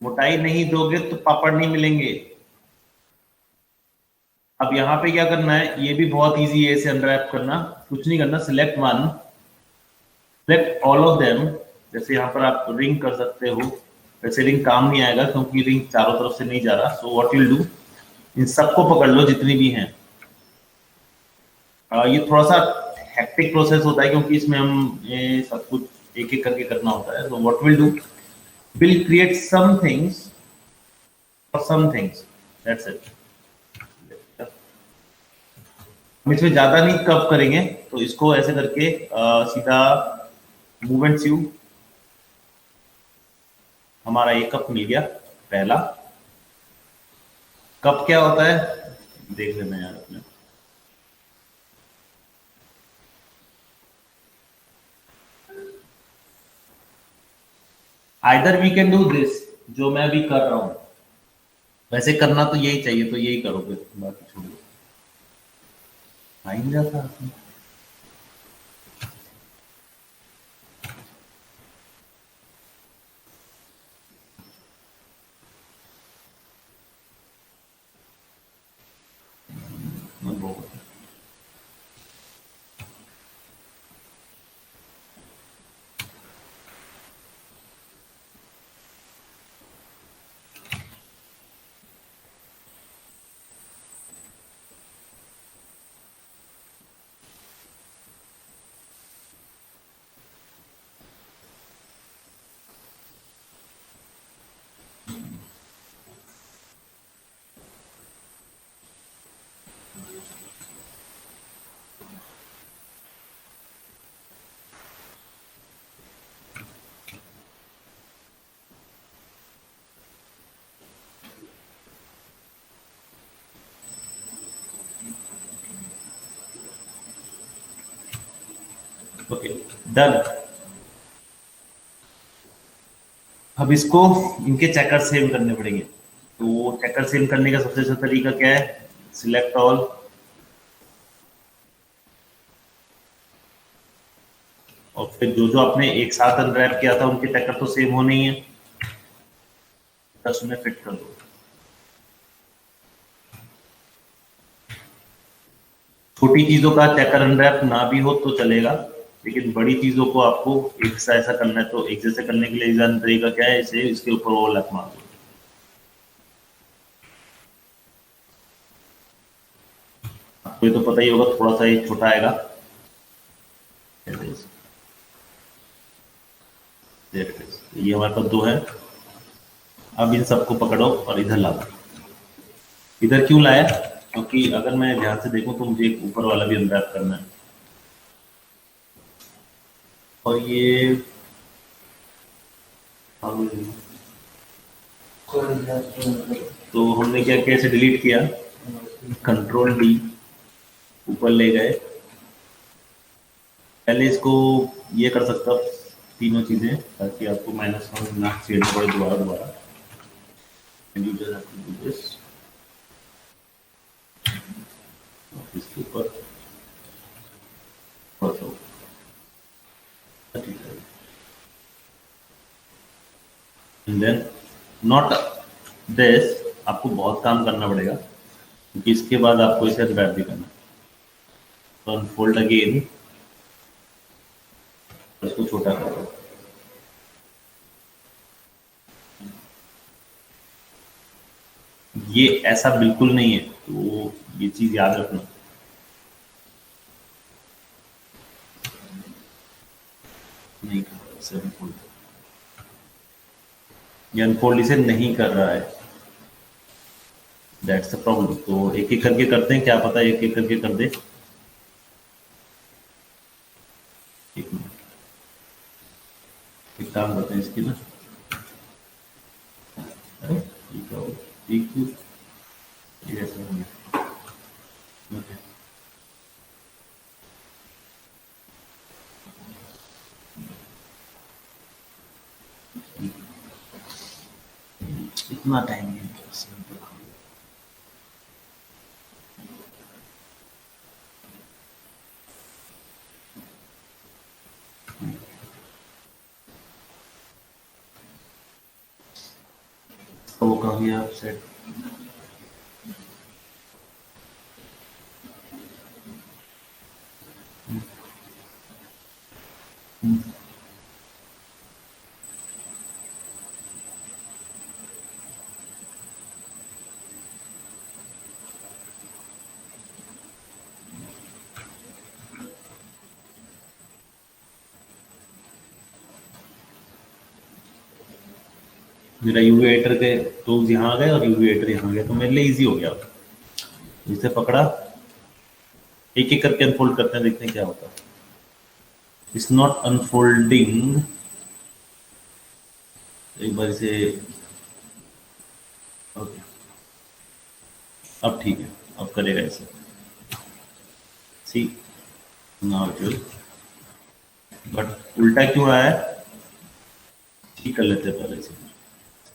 मोटाई नहीं दोगे तो पापड़ नहीं मिलेंगे। अब यहाँ पे क्या करना है, ये भी बहुत इजी है इसे अनरैप करना। कुछ नहीं करना, select one, select all of them. जैसे यहाँ पर आप रिंग कर सकते हो, वैसे रिंग काम नहीं आएगा क्योंकि रिंग चारों तरफ से नहीं जा रहा। सो व्हाट यू डू, इन सबको पकड़ लो जितनी भी हैं। ये थोड़ा सा हेक्टिक प्रोसेस होता है क्योंकि इसमें हम ये सब कुछ एक एक करके करना होता है। So what will do, will create some things और सम थिंग्स, दैट्स इट। हम इसमें ज्यादा नहीं कव करेंगे, तो इसको ऐसे करके सीधा मूवमेंट व्यू, हमारा ये कप मिल गया पहला। कप क्या होता है देख लेना यार अपने। Either we can do this, जो मैं अभी कर रहा हूं, वैसे करना तो यही चाहिए तो यही करो, फिर बाकी छोड़ दो। आ ही नहीं जाता हाथ में। बहुत ओके, डन। अब इसको इनके चेकर सेव करने पड़ेंगे। तो चेकर सेव करने का सबसे अच्छा तरीका क्या है, सिलेक्ट ऑल, और फिर जो जो आपने एक साथ अनरैप किया था उनके चेकर तो सेव होने ही है। बस उन्हें फिट कर दो। छोटी चीजों का चेकर अनरैप ना भी हो तो चलेगा, लेकिन बड़ी चीजों को आपको एक सा ऐसा करना है। तो एक जैसे करने के लिए एग्जाम तरीका क्या है, इसे इसके ऊपर ओवरलैप मार दो। आपको ये तो पता ही होगा, थोड़ा सा ये छोटा आएगा। ये हमारे पास दो है। अब इन सबको पकड़ो और इधर ला दो। इधर क्यों लाया? क्योंकि अगर मैं ध्यान से देखूं तो मुझे एक ऊपर वाला भी अनरैप करना है। और ये तो हमने क्या किया, इसे डिलीट किया, कंट्रोल डी, ऊपर ले गए। पहले इसको ये कर सकता तीनों चीजें, ताकि आपको -1 ना छेड़ना पड़े दोबारा दोबारा। इसके ऊपर एंड देन नॉट दिस, आपको बहुत काम करना पड़ेगा, क्योंकि इसके बाद आपको इसे अनरैप भी करना है। तो अनफोल्ड अगेन, इसको छोटा कर दो। ये ऐसा बिल्कुल नहीं है, तो ये चीज याद रखना। नहीं कर रहा इसे अनफोल्ड, ये अनफोल्ड इसे नहीं कर रहा है, दैट्स द प्रॉब्लम। तो एक एक करके करते हैं, क्या पता एक एक करके कर दे। एक मिनट, एक काम करते हैं इसकी ना, अरे ठीक है, ठीक ये ऐसा हो गया। ओके, इतना टाइम नहीं है। तो वो कहाँ गया सेट? मेरा यूवी एडिटर के टूल्स यहाँ आ गए और यूवी एडिटर यहाँ आ गया, तो मेरे लिए इजी हो गया। इसे पकड़ा, एक एक करके अनफोल्ड करते हैं, देखते हैं क्या होता है। It's not unfolding. एक बार इसे, ओके, अब ठीक है, अब करेगा इसे। सी नाउ इट विल, बट उल्टा क्यों आया है? ठीक कर लेते हैं पहले इसे।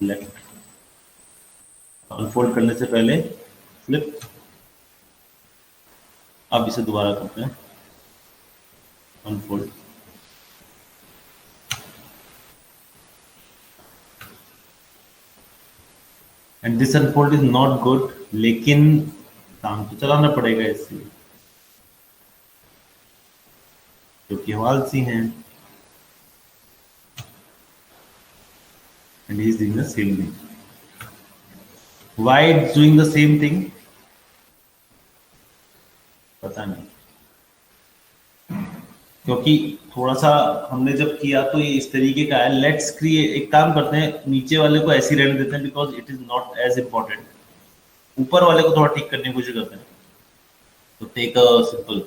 लेफ्ट, अनफोल्ड करने से पहले फ्लिप। अब इसे दोबारा करते हैं, unfold. And this unfold is not good, लेकिन काम तो चलाना पड़ेगा इससे, क्योंकि हम आलसी हैं। And he is doing the same thing. Why it's doing the same thing पता नहीं, क्योंकि थोड़ा सा हमने जब किया तो ये इस तरीके का है। लेट्स क्रिएट, एक काम करते हैं, नीचे वाले को ऐसे ही रहने देते हैं, because it is not as important. ऊपर वाले को थोड़ा ठीक करने की कोशिश करते हैं। तो टेक अ सिंपल,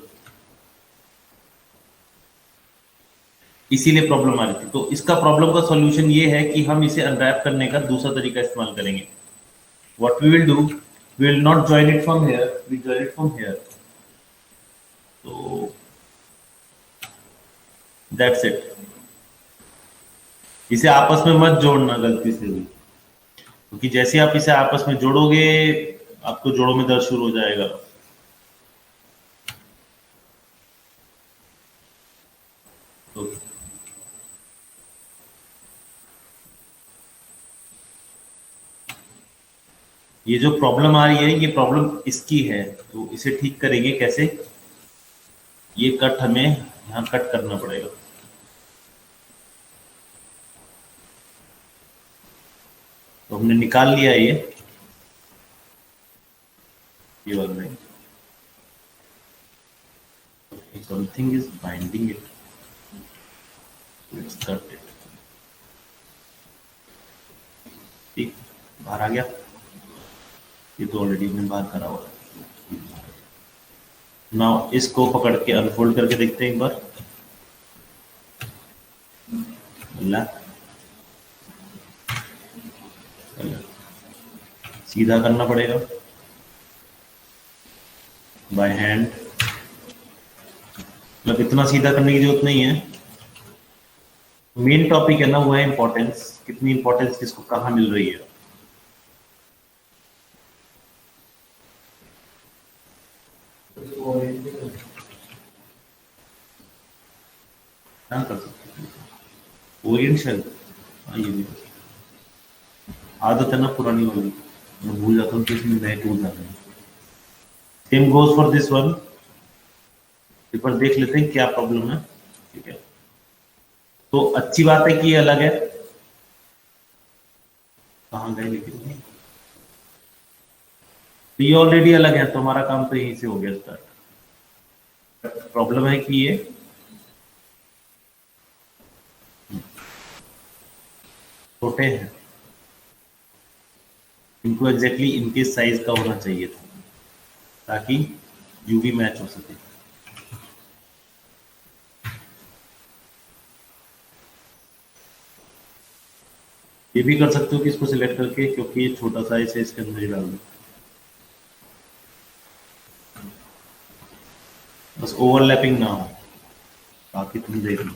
इसीलिए प्रॉब्लम आ रही थी। तो इसका प्रॉब्लम का सॉल्यूशन ये है कि हम इसे अनरैप करने का दूसरा तरीका इस्तेमाल करेंगे। What we will do, we will not join it from here, we join it from here. तो दैट्स इट। इसे आपस में मत जोड़ना गलती से भी, क्योंकि जैसे आप इसे आपस में जोड़ोगे, आपको जोड़ों में दर्द शुरू हो जाएगा। तो ये जो प्रॉब्लम आ रही है ये प्रॉब्लम इसकी है, तो इसे ठीक करेंगे कैसे? ये कट हमें यहाँ कट करना पड़ेगा। तो हमने निकाल लिया ये वाला नहीं, something is binding it, let's cut it। ठीक, बाहर आ गया, ये तो ऑलरेडी हमने बाहर करा हुआ है। नाउ इसको पकड़ के अनफोल्ड करके देखते हैं एक बार। सीधा करना पड़ेगा बाय हैंड, मतलब इतना सीधा करने की जरूरत नहीं है। मेन टॉपिक है ना वो है इंपॉर्टेंस, कितनी इंपॉर्टेंस किसको कहाँ मिल रही है। क्या कर सकते हैं ओरिएंट शायद, हाँ ये भी आदत है ना पुरानी वाली, मैं भूल जाता हूँ कि इसमें नए टूल आ रहे हैं। Same goes for this one, एक बार देख लेते हैं क्या प्रॉब्लम है। ठीक है, तो अच्छी बात है कि ये अलग है। कहाँ गए लेकिन तो ये ऑलरेडी अलग है, तो हमारा काम तो यहीं से हो गया स्टार्ट। प्रॉब्लम है कि ये छोटे हैं, इनको एग्जैक्टली इनके साइज का होना चाहिए था ताकि यूवी मैच हो सके। ये भी कर सकते हो कि इसको सिलेक्ट करके, क्योंकि ये छोटा साइज है इसके अंदर ही डाल दो, बस ओवरलैपिंग ना हो, बाकी तुम देख लो।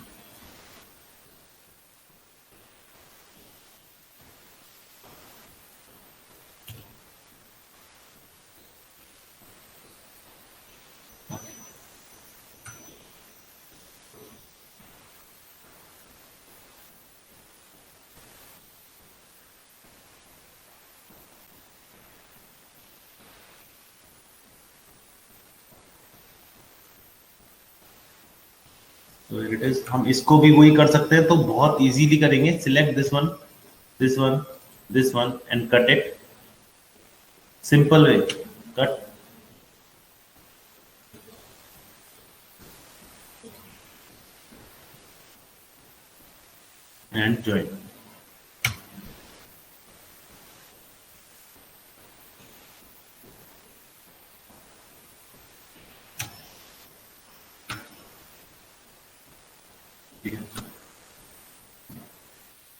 तो इट इज, हम इसको भी वही कर सकते हैं, तो बहुत इजीली करेंगे। Select this one, this one, this one and cut it, simple way, cut and join.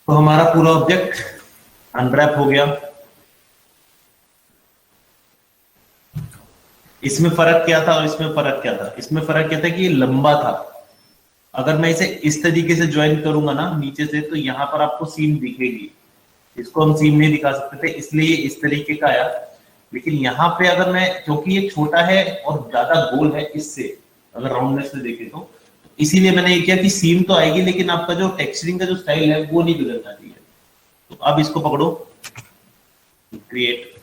तो हमारा पूरा ऑब्जेक्ट अनरैप हो गया। इसमें फर्क क्या था और इसमें फर्क क्या था? इसमें फर्क क्या था कि ये लंबा था। अगर मैं इसे इस तरीके से ज्वाइन करूंगा ना नीचे से, तो यहाँ पर आपको सीम दिखेगी। इसको हम सीम नहीं दिखा सकते थे, इसलिए इस तरीके का आया। लेकिन यहाँ पे अगर मैं, क्योंकि ये छोटा है और ज्यादा गोल है इससे, अगर राउंडनेस में देखें तो इसीलिए मैंने ये किया कि सीम तो आएगी, लेकिन आपका जो टेक्सचरिंग का जो स्टाइल है वो नहीं बिगड़ना चाहिए। तो अब इसको पकड़ो, क्रिएट,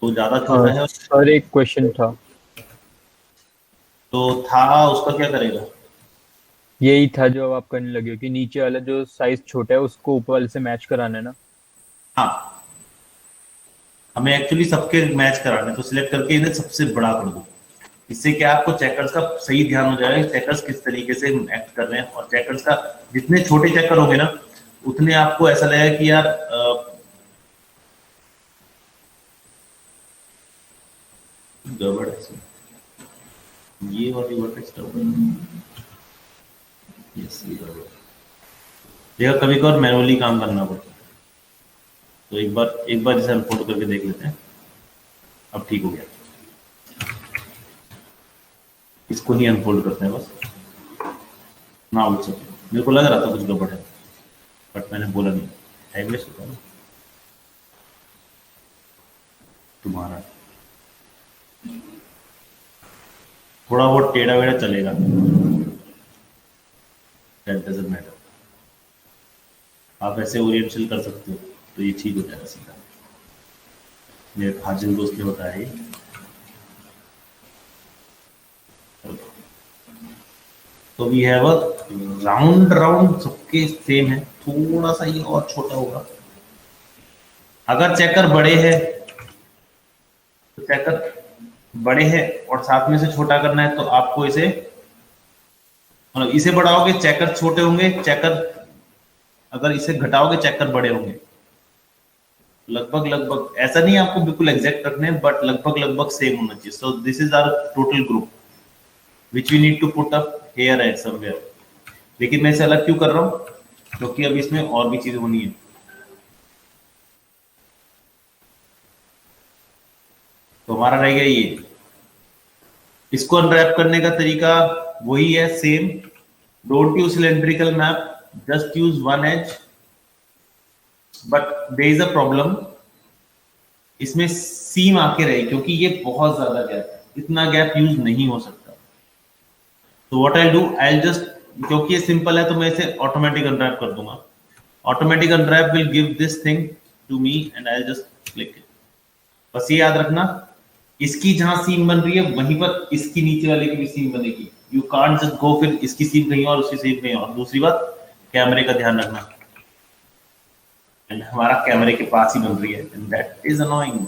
तो ज्यादा छोटा है और एक क्वेश्चन था, तो था उसका क्या करेगा? यही था जो अब आप करने लगे हो कि नीचे वाला जो साइज छोटा है उसको ऊपर वाले से मैच कराना है ना। हाँ, हमें एक्चुअली सबके मैच कराने, तो सिलेक्ट करके इन्हें सबसे बड़ा कर दो। इससे क्या आपको चेकर्स का सही ध्यान हो जाएगा, चेकर्स किस तरीके से एक्ट कर रहे हैं। और चेकर्स का जितने छोटे चेकर होंगे ना, उतने आपको ऐसा लगेगा कि यार गड़बड़ है इसमें। ये वाली वर्टेक्स यस, ये गड़बड़ देखा, कभी कभार मैनुअली काम करना पड़ता है। तो एक बार जैसे अनफोल्ड करके देख लेते हैं। अब ठीक हो गया, इसको नहीं अनफोल्ड करते हैं बस ना उठ सके। मेरे को लग रहा था कुछ गड़बड़ है। बट मैंने बोला नहीं, टाइम वेस्ट होता है ना तुम्हारा। थोड़ा बहुत टेढ़ा वेढ़ा चलेगा, दैट डजंट मैटर। आप ऐसे ओरिएंटेशन कर सकते हो तो ये ठीक हो जाएगा सीधा। मेरे फाजिल दोस्त ने बताया ये। तो वी हैव अ राउंड सबके सेम है, थोड़ा सा ये और छोटा होगा। अगर चेकर बड़े हैं तो चेकर बड़े हैं और साथ में से छोटा करना है तो आपको इसे, मतलब इसे बढ़ाओगे चेकर छोटे होंगे, चेकर अगर इसे घटाओगे चेकर बड़े होंगे। लगभग ऐसा नहीं आपको बिल्कुल एग्जैक्ट रखने, बट लगभग सेम होना चाहिए। So this is our total group which we need to put up here at somewhere. लेकिन मैं इसे अलग क्यों कर रहा हूं, क्योंकि अब इसमें और भी चीजें होनी है। तो हमारा रह गया ये, इसको अनरैप करने का तरीका वही है, same. Don't use cylindrical map, just use one edge. But there is a problem, इसमें सीम आके रहे क्योंकि ये बहुत ज्यादा गैप है, इतना गैप यूज नहीं हो सकता। तो what I do, I just, क्योंकि ये सिंपल है तो मैं इसे ऑटोमेटिक अनरैप कर दूंगा। Automatic unwrap will give this thing to me and I just click it. बस ये याद रखना, इसकी जहां सीम बन रही है वहीं पर इसकी नीचे वाले की भी सीम बनेगी। यू कांट जस्ट गो फिर इसकी सीम कहीं और उसकी सीम कहीं और। दूसरी बात, कैमरे का ध्यान रखना, एंड हमारा कैमरे के पास ही बन रही है and that is annoying.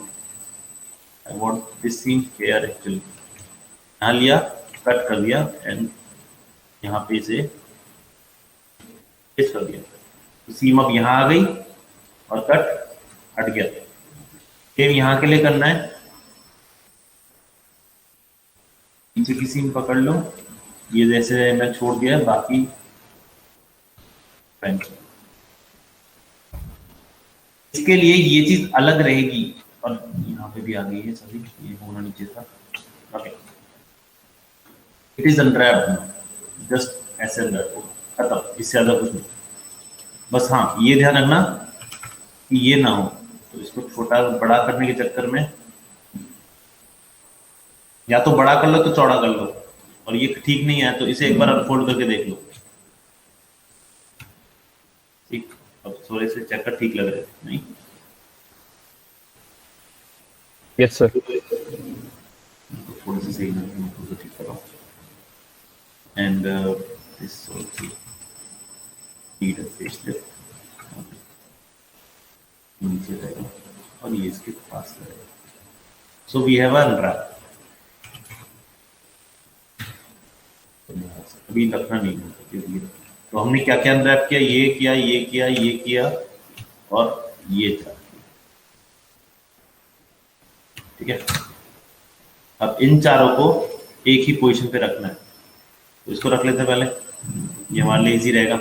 I want this seam here actually. यहां लिया, कट कर दिया एंड यहाँ पे इसे पेस्ट कर दिया, तो सीम अब यहाँ आ गई और कट हट गया। सेम यहाँ के लिए करना है, पीछे की सीम पकड़ लो, ये जैसे मैं छोड़ दिया है, बाकी फ्रेंच। इसके लिए ये चीज अलग रहेगी और यहाँ पे भी आ गई है, सभी ये होना नीचे था। Okay, it is unwrapped, just ऐसे अनरैप होगा, खत्म, इससे ज्यादा कुछ नहीं। बस हाँ ये ध्यान रखना कि ये ना हो, तो इसको छोटा बड़ा करने के चक्कर में या तो बड़ा कर लो तो चौड़ा कर लो, और ये ठीक नहीं है तो इसे एक बार अनफोल्ड करके देख लो। ठीक, अब थोड़े से चक्कर ठीक लग रहे नहीं? Yes sir. तो थोड़े से सही लग रहे हैं तो ठीक करो। And this also need a facelift, नीचे रहेगा और ये इसके पास रहेगा। So we have unwrap. अभी रखना नहीं है, तो हमने क्या क्या अनरैप किया, ये किया, ये किया, ये किया और ये था। ठीक है, अब इन चारों को एक ही पोजीशन पे रखना है, तो इसको रख लेते हैं पहले, ये हमारे लिए इजी रहेगा।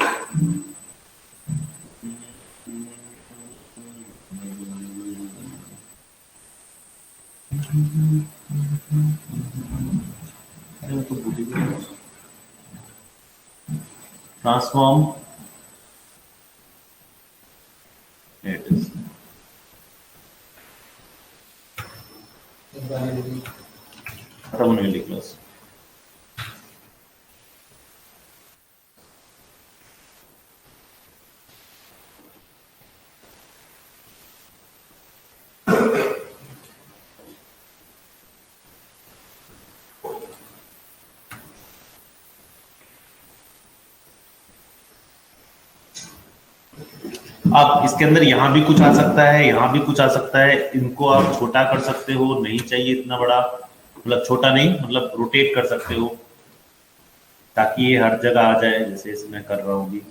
ट्रांसफॉर्म इट इज खत्म होने वाली क्लास। अब इसके अंदर यहाँ भी कुछ आ सकता है, यहाँ भी कुछ आ सकता है, इनको आप छोटा कर सकते हो, नहीं चाहिए इतना बड़ा, मतलब छोटा नहीं, मतलब रोटेट कर सकते हो ताकि ये हर जगह आ जाए, जैसे इसमें कर रहा हूँ भी।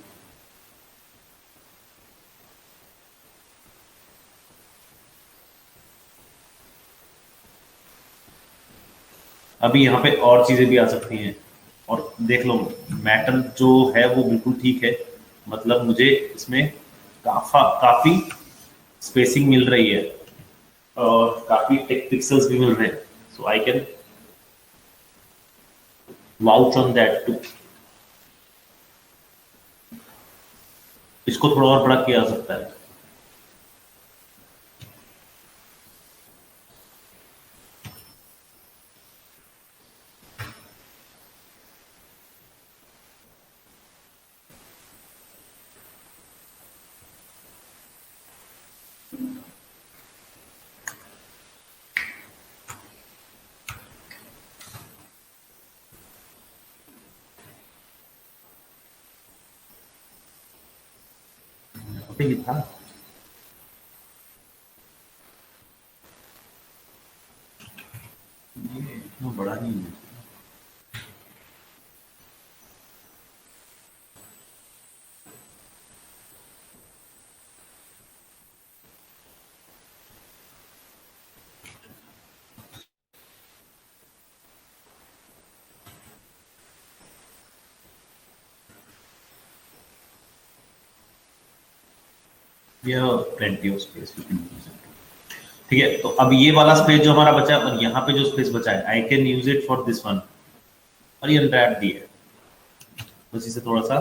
अभी यहाँ पे और चीजें भी आ सकती हैं, और देख लो मैटर जो है वो बिल्कुल ठीक है, मतलब मुझे इसमें काफी स्पेसिंग मिल रही है और काफी टेक पिक्सेल्स भी मिल रहे हैं, so I can vouch on that too. इसको थोड़ा और बड़ा किया जा सकता है। ये था ये इतना बड़ा नहीं है। ये प्लेंटी ऑफ स्पेस ठीक है। तो अब ये वाला स्पेस जो हमारा बचा है और यहाँ पे जो स्पेस बचा है, I can use it for this one, और ये अनरैप दी है, बस इसे थोड़ा सा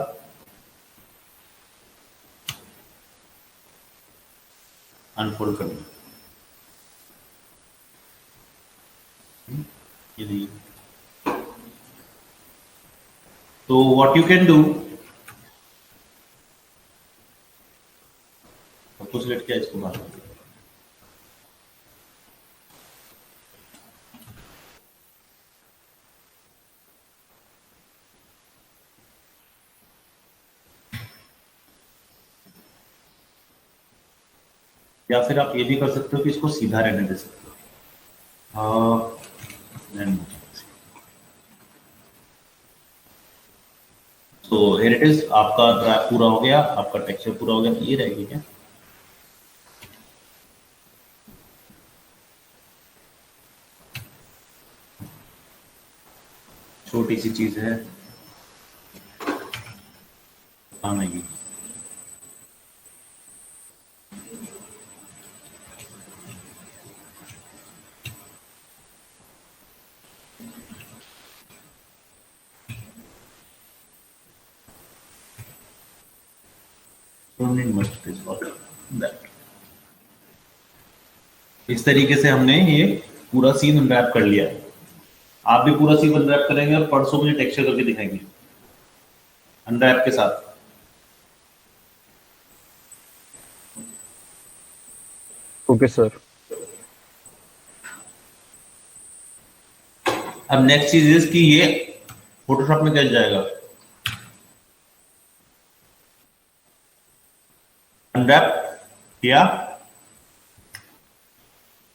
अनफोल्ड कर दूं। ये देखिए। तो व्हाट यू कैन डू, सबको सिलेक्ट किया, इसको बाहर कर दिया। या फिर आप ये भी कर सकते हो कि इसको सीधा रहने दे सकते हो। तो हियर इट इज, आपका ड्राफ्ट पूरा हो गया, आपका टेक्सचर पूरा हो गया। ये रहेगी क्या, छोटी सी चीज है, काम आएगी। इस तरीके से हमने ये पूरा सीन अनरैप कर लिया है। आप भी पूरा सीन अनरैप करेंगे और परसों मुझे टेक्सचर करके दिखाएंगे अनरैप के साथ। Okay sir. अब नेक्स्ट चीज इज कि ये फोटोशॉप में कैसे जाएगा। अनरैप किया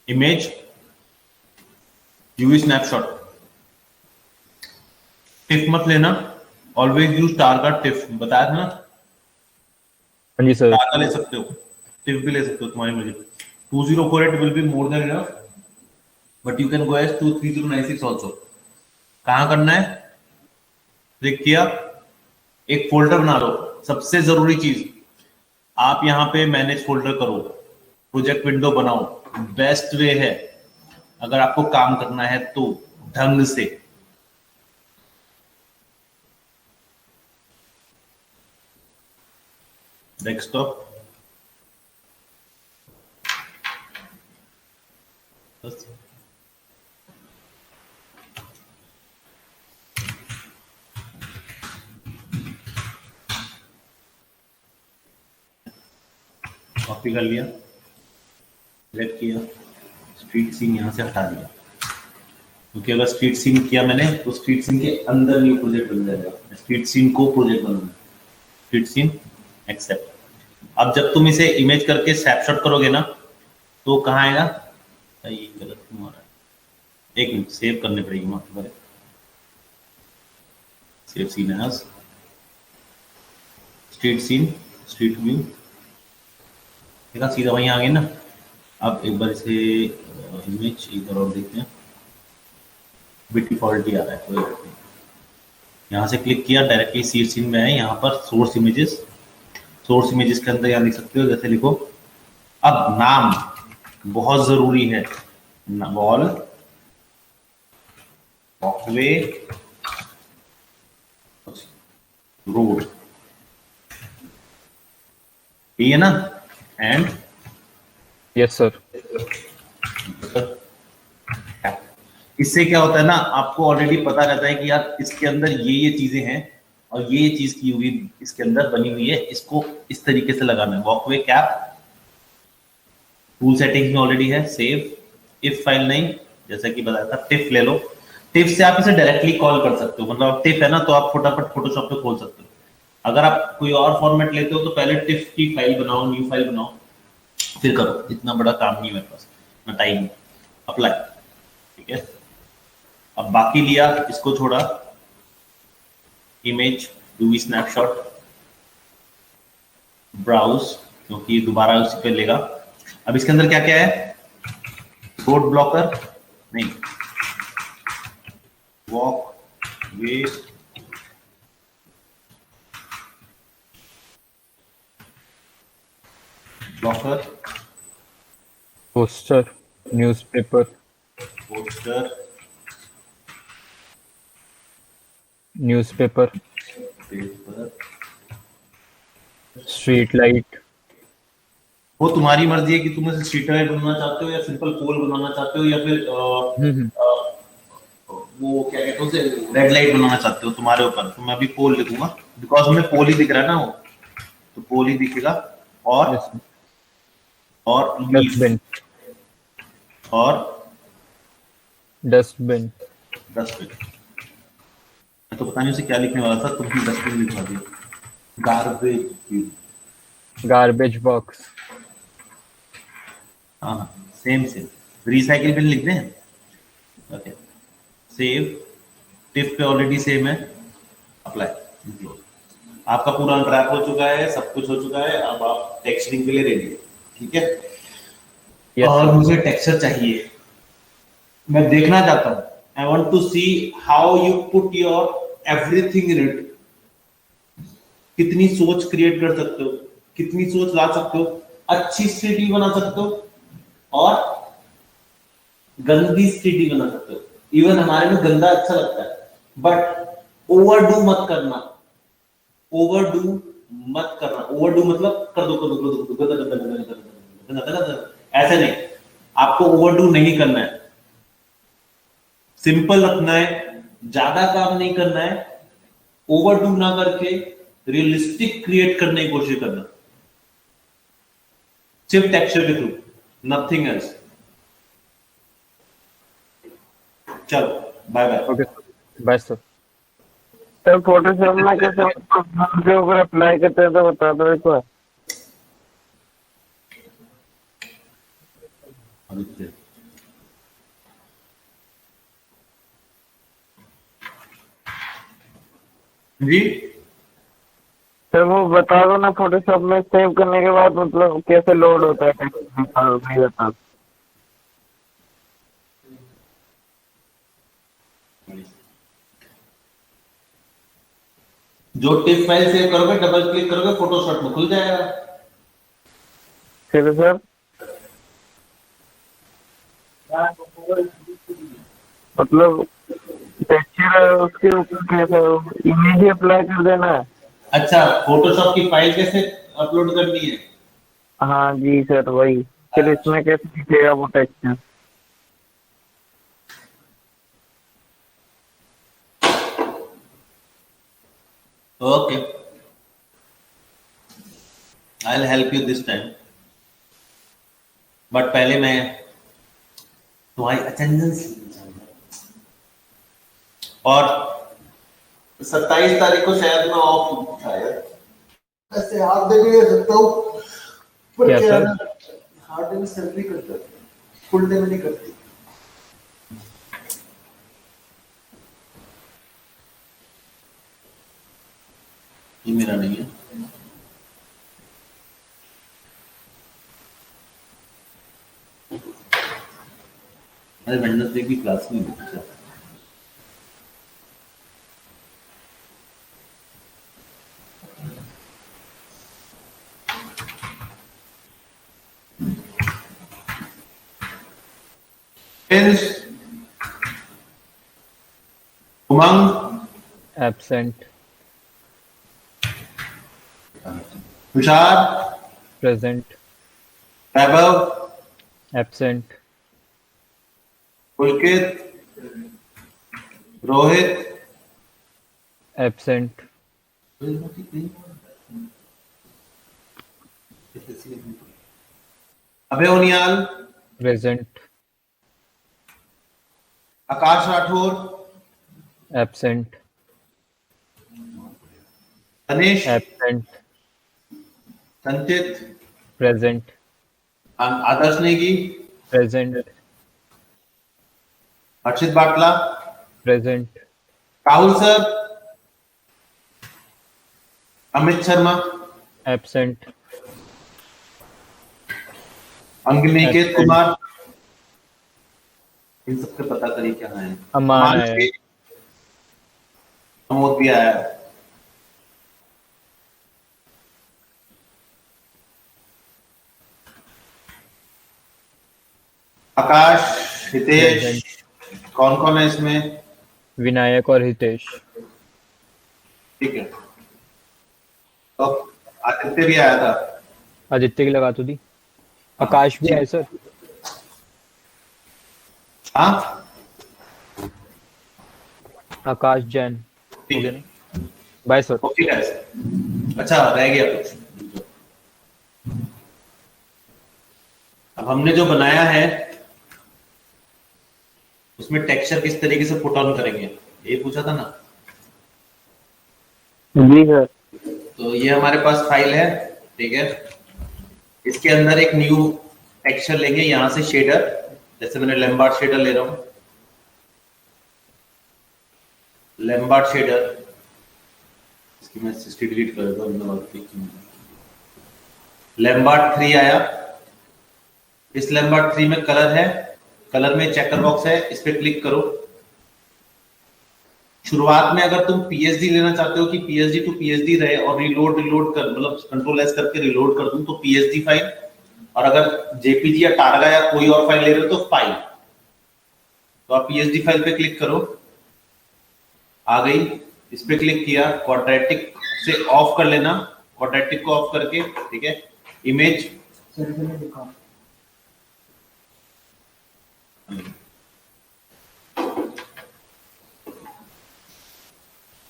इमेज, यूवी स्नैपशॉट, टिफ मत लेना, ऑलवेज यूज टार का टिफ, बताया था ना। हाँ जी सर। टार का ले सकते हो, टिफ भी ले सकते हो, तुम्हारी मर्जी। 2048 will be more than enough, but you can go as 23096 also. कहां करना है, क्लिक किया, एक फोल्डर बना लो। सबसे जरूरी चीज, आप यहाँ पे मैनेज फोल्डर करो, प्रोजेक्ट विंडो बनाओ, बेस्ट वे है अगर आपको काम करना है तो ढंग से। डेस्कटॉप, बस कॉपी कर लिया, सिलेक्ट किया, स्ट्रीट सीन यहां से हटा दिया, क्योंकि अगर स्ट्रीट सीन किया मैंने तो स्ट्रीट सीन के अंदर न्यू प्रोजेक्ट बन जाएगा। स्ट्रीट सीन को प्रोजेक्ट बनाना, स्ट्रीट सीन एक्सेप्ट। अब जब तुम इसे इमेज करके स्नैपशॉट करोगे ना, तो कहाँ आएगा, ये गलत क्यों आ रहा है, एक मिनट, सेव करने पड़ेगी वहां पर, save scene as street scene, street view, देखा सीधा वहीं आ गए ना। अब एक बार इसे इमेज इधर और देखते हैं, डिफॉल्ट ही आ रहा है, कोई बात नहीं। यहाँ से क्लिक किया, डायरेक्टली सी सीन में है, यहाँ पर सोर्स इमेजेस, सोर्स इमेजेस के अंदर यहाँ लिख सकते हो, जैसे लिखो। अब नाम बहुत जरूरी है, वॉल, वॉकवे, रोड, यही है ना? And yes sir. इससे क्या होता है ना, आपको ऑलरेडी पता रहता है कि यार इसके अंदर ये चीजें हैं और ये चीज की हुई इसके अंदर बनी हुई है, इसको इस तरीके से लगाना है। वॉकवे कैप टूल सेटिंग्स में ऑलरेडी है। सेव इफ फाइल नहीं, जैसा कि बताया था, टिफ ले लो। टिफ से आप इसे डायरेक्टली कॉल कर सकते हो, मतलब टिफ है ना तो आप फटाफट फोटोशॉप पे खोल सकते हो। अगर आप कोई और फॉर्मेट लेते हो तो पहले टिफ की फाइल बनाओ, न्यू फाइल बनाओ, फिर करो। इतना बड़ा काम नहीं है मेरे पास, ना टाइम। अप्लाई, ठीक है। अब बाकी लिया, इसको छोड़ा, इमेज, यूवी स्नैपशॉट, ब्राउज, क्योंकि दोबारा उसी पे लेगा। अब इसके अंदर क्या क्या है? रोड ब्लॉकर नहीं, walk way, blocker, poster, newspaper, poster, newspaper, paper. Street light, वो तुम्हारी मर्जी है कि तुम इसे स्ट्रीट लाइट बनाना चाहते हो या सिंपल पोल बनाना चाहते हो या फिर वो क्या कहते हैं उसे, रेड लाइट बनाना चाहते हो, तुम्हारे ऊपर। तो मैं अभी पोल लिखूंगा बिकॉज हमें पोल ही दिख रहा है ना, वो तो पोल ही दिखेगा। और डस्टबिन, और डस्टबिन, डस्टबिन। मैं तो पता नहीं उसे क्या लिखने वाला था, तुमने डस्टबिन लिखवा दिया। गार्बेज, गार्बेज बॉक्स, हाँ सेम सेम। रिसाइकिल बिन लिख दें। ओके, सेव, टिप पे ऑलरेडी सेम है। अप्लाई, आपका पूरा अनरैप हो चुका है, सब कुछ हो चुका है। अब आप टेक्सचरिंग के लिए रेडी है, ठीक है। Yes, और sir. मुझे टेक्सचर चाहिए, मैं देखना चाहता हूँ। I want to see how you put your everything in it. कितनी सोच क्रिएट कर सकते हो, कितनी सोच ला सकते हो, अच्छी स्ट्रीटी बना सकते हो और गंदी स्ट्रीटी बना सकते हो। इवन हमारे में गंदा अच्छा लगता है, बट ओवरडू मत करना। ओवरडू मत करना। ओवरडू मतलब कर दो कर दो कर दो कर दो, गंदा गंदा, ऐसे नहीं। आपको ओवरडू नहीं करना है, सिंपल रखना है, ज्यादा काम नहीं करना है, ओवरडू ना करके रियलिस्टिक क्रिएट करने की कोशिश करना, सिर्फ टेक्सचर के थ्रू, नथिंग एल्स। चलो bye bye. Okay bye sir. Sir Photoshop में कैसे के ऊपर अप्लाई करते हैं तो बता दो एक बार। जी सर वो बता दो ना, फोटोशॉप में सेव करने के बाद मतलब कैसे लोड होता है, नहीं बता। जो टिप फाइल सेव करोगे, डबल क्लिक करोगे, फोटोशॉप में खुल जाएगा। फिर सर मतलब टेक्सचर उसके ऊपर कैसे इमेज अप्लाई कर देना है? अच्छा, फोटोशॉप की फाइल कैसे अपलोड करनी है? हाँ जी सर वही। फिर इसमें कैसे दिखेगा वो texture? Okay, I will help you this time, but पहले मैं तुम्हारी अटेंडेंस और 27 तारीख को शायद मैं ऑफ हूँ, शायद ऐसे हाथ दे के सकता हूँ, पर क्या क्या सर? हार्ड डे में सैलरी करता है, फुल डे में नहीं करती। ये मेरा नहीं है। अरे वेडनेसडे की क्लास में अच्छा। Umang absent, Tushar present, Vaibhav, absent, Pulkit, Rohit, absent, Abhay Uniyal, present, Akash Rathore, absent, Tanish, absent, Sanchit, present, Adarsh Negi, present, Harshit Batla, present, Rahul sir, Amit Sharma, absent, Anganiket Absent. Kumar, इन सबके पता करिए क्या है। अमान है, मानसी, प्रमोद भी आया है। आकाश, हितेश, कौन कौन है इसमें? विनायक और हितेश, ठीक है, तो आदित्य भी आया था। आदित्य की लगा तो दी, आकाश भी है सर, हाँ आकाश जैन, ठीक है, बाय सर। Okay guys. अच्छा रह गया कुछ, अब हमने जो बनाया है उसमें टेक्सचर किस तरीके से पुट ऑन करेंगे, ये पूछा था ना। जी सर। तो ये हमारे पास फाइल है, ठीक है, इसके अंदर एक न्यू टेक्सचर लेंगे, यहां से शेडर, जैसे मैंने लैम्बार्ड शेडर ले रहा हूं, लैम्बार्ड शेडर, इसकी मैं हिस्ट्री डिलीट कर देता हूं। लैम्बार्ड 3 आया, इस लैम्बार्ड 3 में कलर है, कलर में चेकर बॉक्स है, इस पे क्लिक करो। शुरुआत में अगर तुम पीएचडी लेना चाहते हो कि पीएचडी टू पीएचडी रहे और रिलोड कर, मतलब कंट्रोल एस करके रिलोड कर दूं तो पीएचडी फाइल, और अगर जेपीजी या टारगा या कोई और फाइल ले रहे हो तो फाइल। तो आप पीएचडी फाइल पे क्लिक करो, आ गई, इस पे क्लिक किया, क्वाड्रेटिक से ऑफ कर लेना, क्वाड्रेटिक को ऑफ करके, ठीक है, इमेज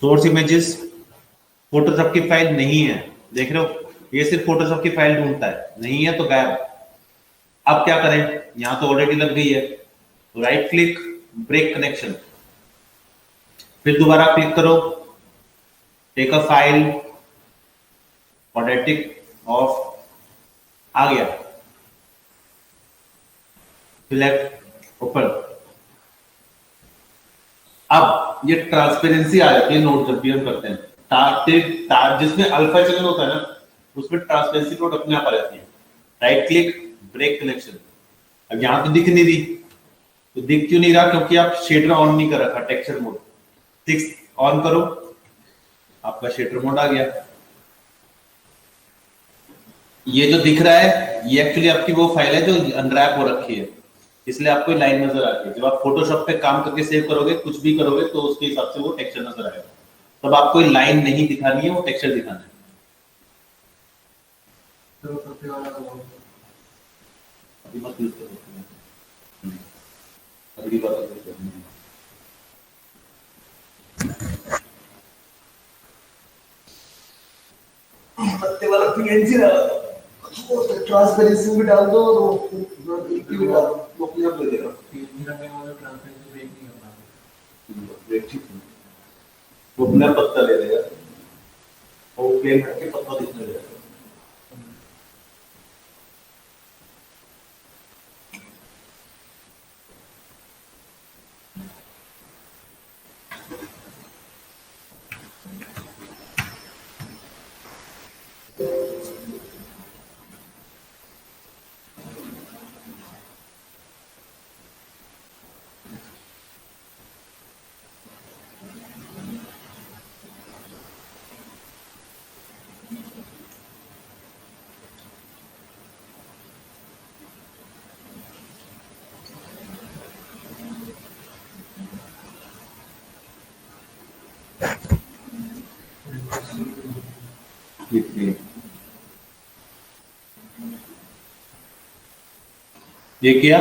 सोर्स इमेजेस, फोटोशॉप की फाइल नहीं है, देख रहे हो, ये सिर्फ फोटोशॉप की फाइल ढूंढता है, नहीं है तो गायब। अब क्या करें, यहां तो ऑलरेडी लग गई है, तो राइट क्लिक, ब्रेक कनेक्शन, फिर दोबारा क्लिक करो, take a file, quadratic off, आ गया, सिलेक्ट, ओपन। अब ये ट्रांसपेरेंसी आ जाती है नोट जब भी हम करते हैं, जिसमें अल्फा चैनल होता है ना, उसमें ट्रांसपेरेंसी नोट अपने आप आ जाती है। राइट क्लिक, ब्रेक कनेक्शन, अब यहां तो दिख नहीं रही, तो दिख क्यों नहीं रहा, क्योंकि आप शेडर ऑन नहीं कर रखा, टेक्सचर मोड 6 ऑन करो, आपका शेडर मोड आ गया। ये जो दिख रहा है ये एक्चुअली आपकी वो फाइल है जो अनरैप हो रखी है, इसलिए आपको लाइन नजर आती है। जब आप फोटोशॉप पे काम करके सेव करोगे, कुछ भी करोगे, तो उसके हिसाब से वो टेक्सचर नजर आएगा। तब आपको लाइन नहीं दिखानी है, वो टेक्सचर दिखाना है। अभी मत यूज करो, अगली बार पत्ते वाला पीएनजी रहा, ट्रांसपेरेंसी भी डाल दो और वो भी डाल दो, वो अपने आप ले देगा। वो अपना पत्ता ले लेगा, वो प्लेन करके पत्ता दिखने लगेगा। ये किया।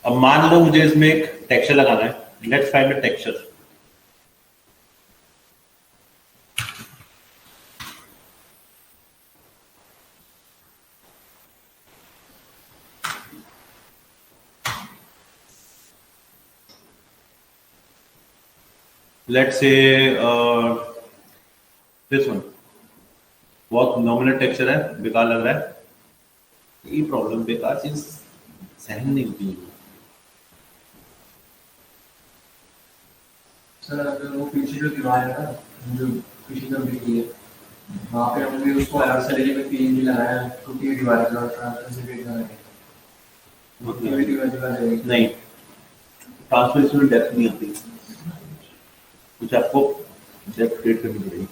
अब मान लो मुझे इसमें एक टेक्सचर लगाना है, let's find a texture. Let's say this one बहुत नॉमिनल टेक्सचर है, बेकार लग रहा है। ये प्रॉब्लम, बेकार चीज सहन नहीं होती है। सर अगर वो पीछे जो दीवार है ना, जो पीछे जो दिखी है, वहाँ पे हमने उसको अलग से लेके पीएनजी लगाया है, टूटी हुई दीवार है और ट्रांसपेरेंसी भी करना है। नहीं, ट्रांसपेरेंसी में डेप्थ नहीं आती, कुछ आपको डेप्थ क्रिएट करनी पड़ेगी।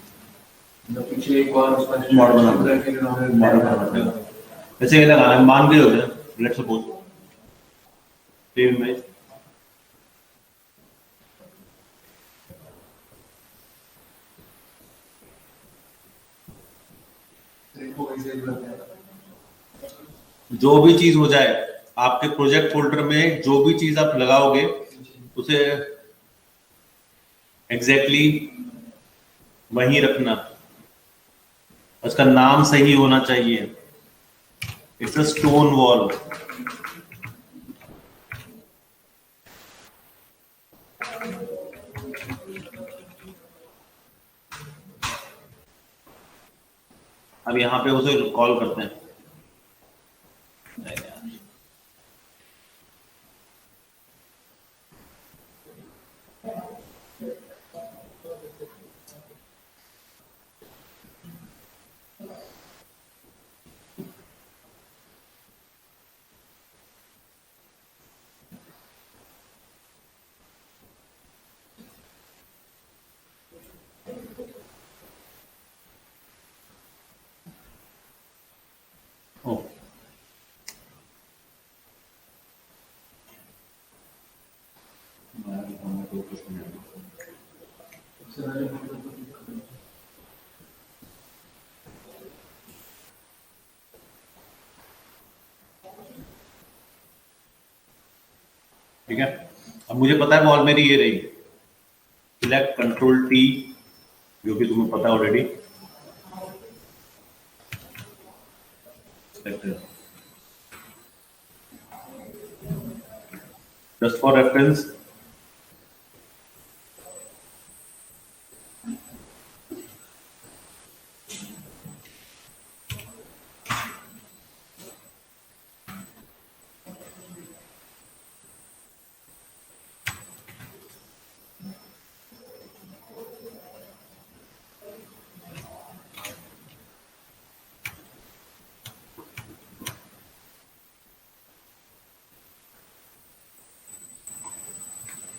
तो पीछे एक और उसका जो मॉडल बना शुगर के मॉडल बनाना पड़ेगा। जैसे ये लगाना है, मान गए हो गया, लेट्स सपोज सेव इमेज, जो भी चीज हो जाए आपके प्रोजेक्ट फोल्डर में, जो भी चीज आप लगाओगे उसे एग्जैक्टली वहीं रखना, उसका नाम सही होना चाहिए। It's a stone wall. अब यहां पे उसे कॉल करते हैं। ओ, ठीक है। अब मुझे पता है वॉल मेरी ये रही, सिलेक्ट कंट्रोल टी, जो कि तुम्हें पता है ऑलरेडी। जस्ट फॉर रेफरेंस,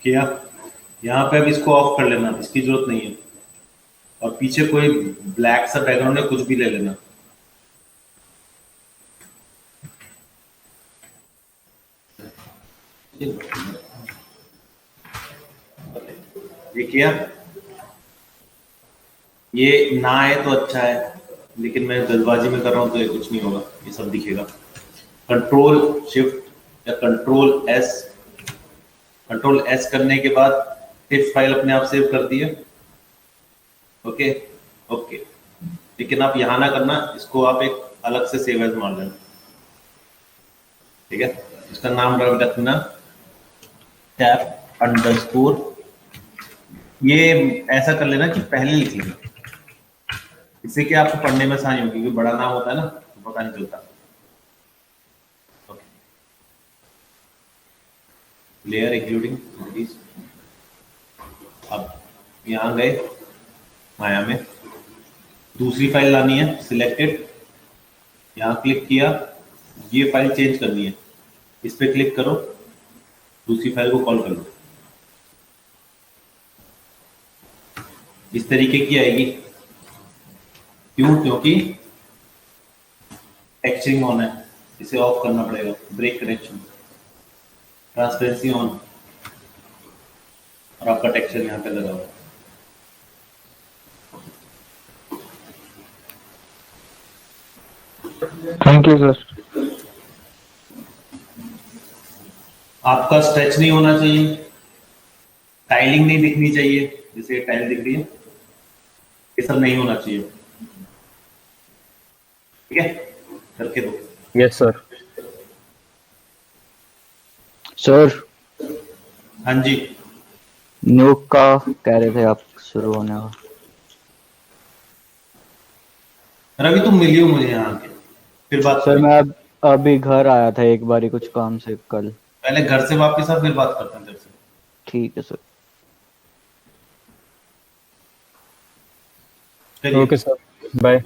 किया। यहाँ पे अब इसको ऑफ कर लेना, इसकी जरूरत नहीं है। और पीछे कोई ब्लैक सा बैकग्राउंड है, कुछ भी ले लेना। ये किया। ये ना आए तो अच्छा है, लेकिन मैं जल्दबाजी में कर रहा हूँ तो ये कुछ नहीं होगा, ये सब दिखेगा। कंट्रोल शिफ्ट या कंट्रोल एस करने के बाद टिप फाइल अपने आप सेव कर दी है। ओके ओके, लेकिन आप यहां ना करना, इसको आप एक अलग से सेव एज मान लेना, ठीक है। इसका नाम रखना टैप अंडरस्कोर। ये ऐसा कर लेना कि पहले लिख लेना, इससे कि आपको पढ़ने में आसानी होगी, क्योंकि बड़ा नाम होता है ना तो पता नहीं चलता। लेयर इंक्लूडिंग, अब यहाँ गए माया में, दूसरी फाइल लानी है, सिलेक्टेड, यहाँ क्लिक किया, ये फाइल चेंज करनी है, इस पे क्लिक करो, दूसरी फाइल को कॉल कर लो, इस तरीके की आएगी। क्यों? क्योंकि टेक्सचरिंग ऑन है, इसे ऑफ करना पड़ेगा। ब्रेक कनेक्शन, ट्रांसपेरेंसी ऑन, और आपका टेक्सचर यहाँ पे लगा हुआ। Thank you sir. आपका स्ट्रेच नहीं होना चाहिए, टाइलिंग नहीं दिखनी चाहिए, जैसे टाइल दिख रही है, ये सब नहीं होना चाहिए। ठीक है, करके दो। Yes sir. सर हाँ जी, न्यूक का कह रहे थे आप शुरू होने का। रवि तुम मिलियो मुझे यहाँ के, फिर बात सर करेंगे। मैं अभी घर आया था एक बारी कुछ काम से कल। पहले घर से वापस आ, फिर बात करते हैं तेरे से। ठीक है सर। चलिए। Okay sir, bye.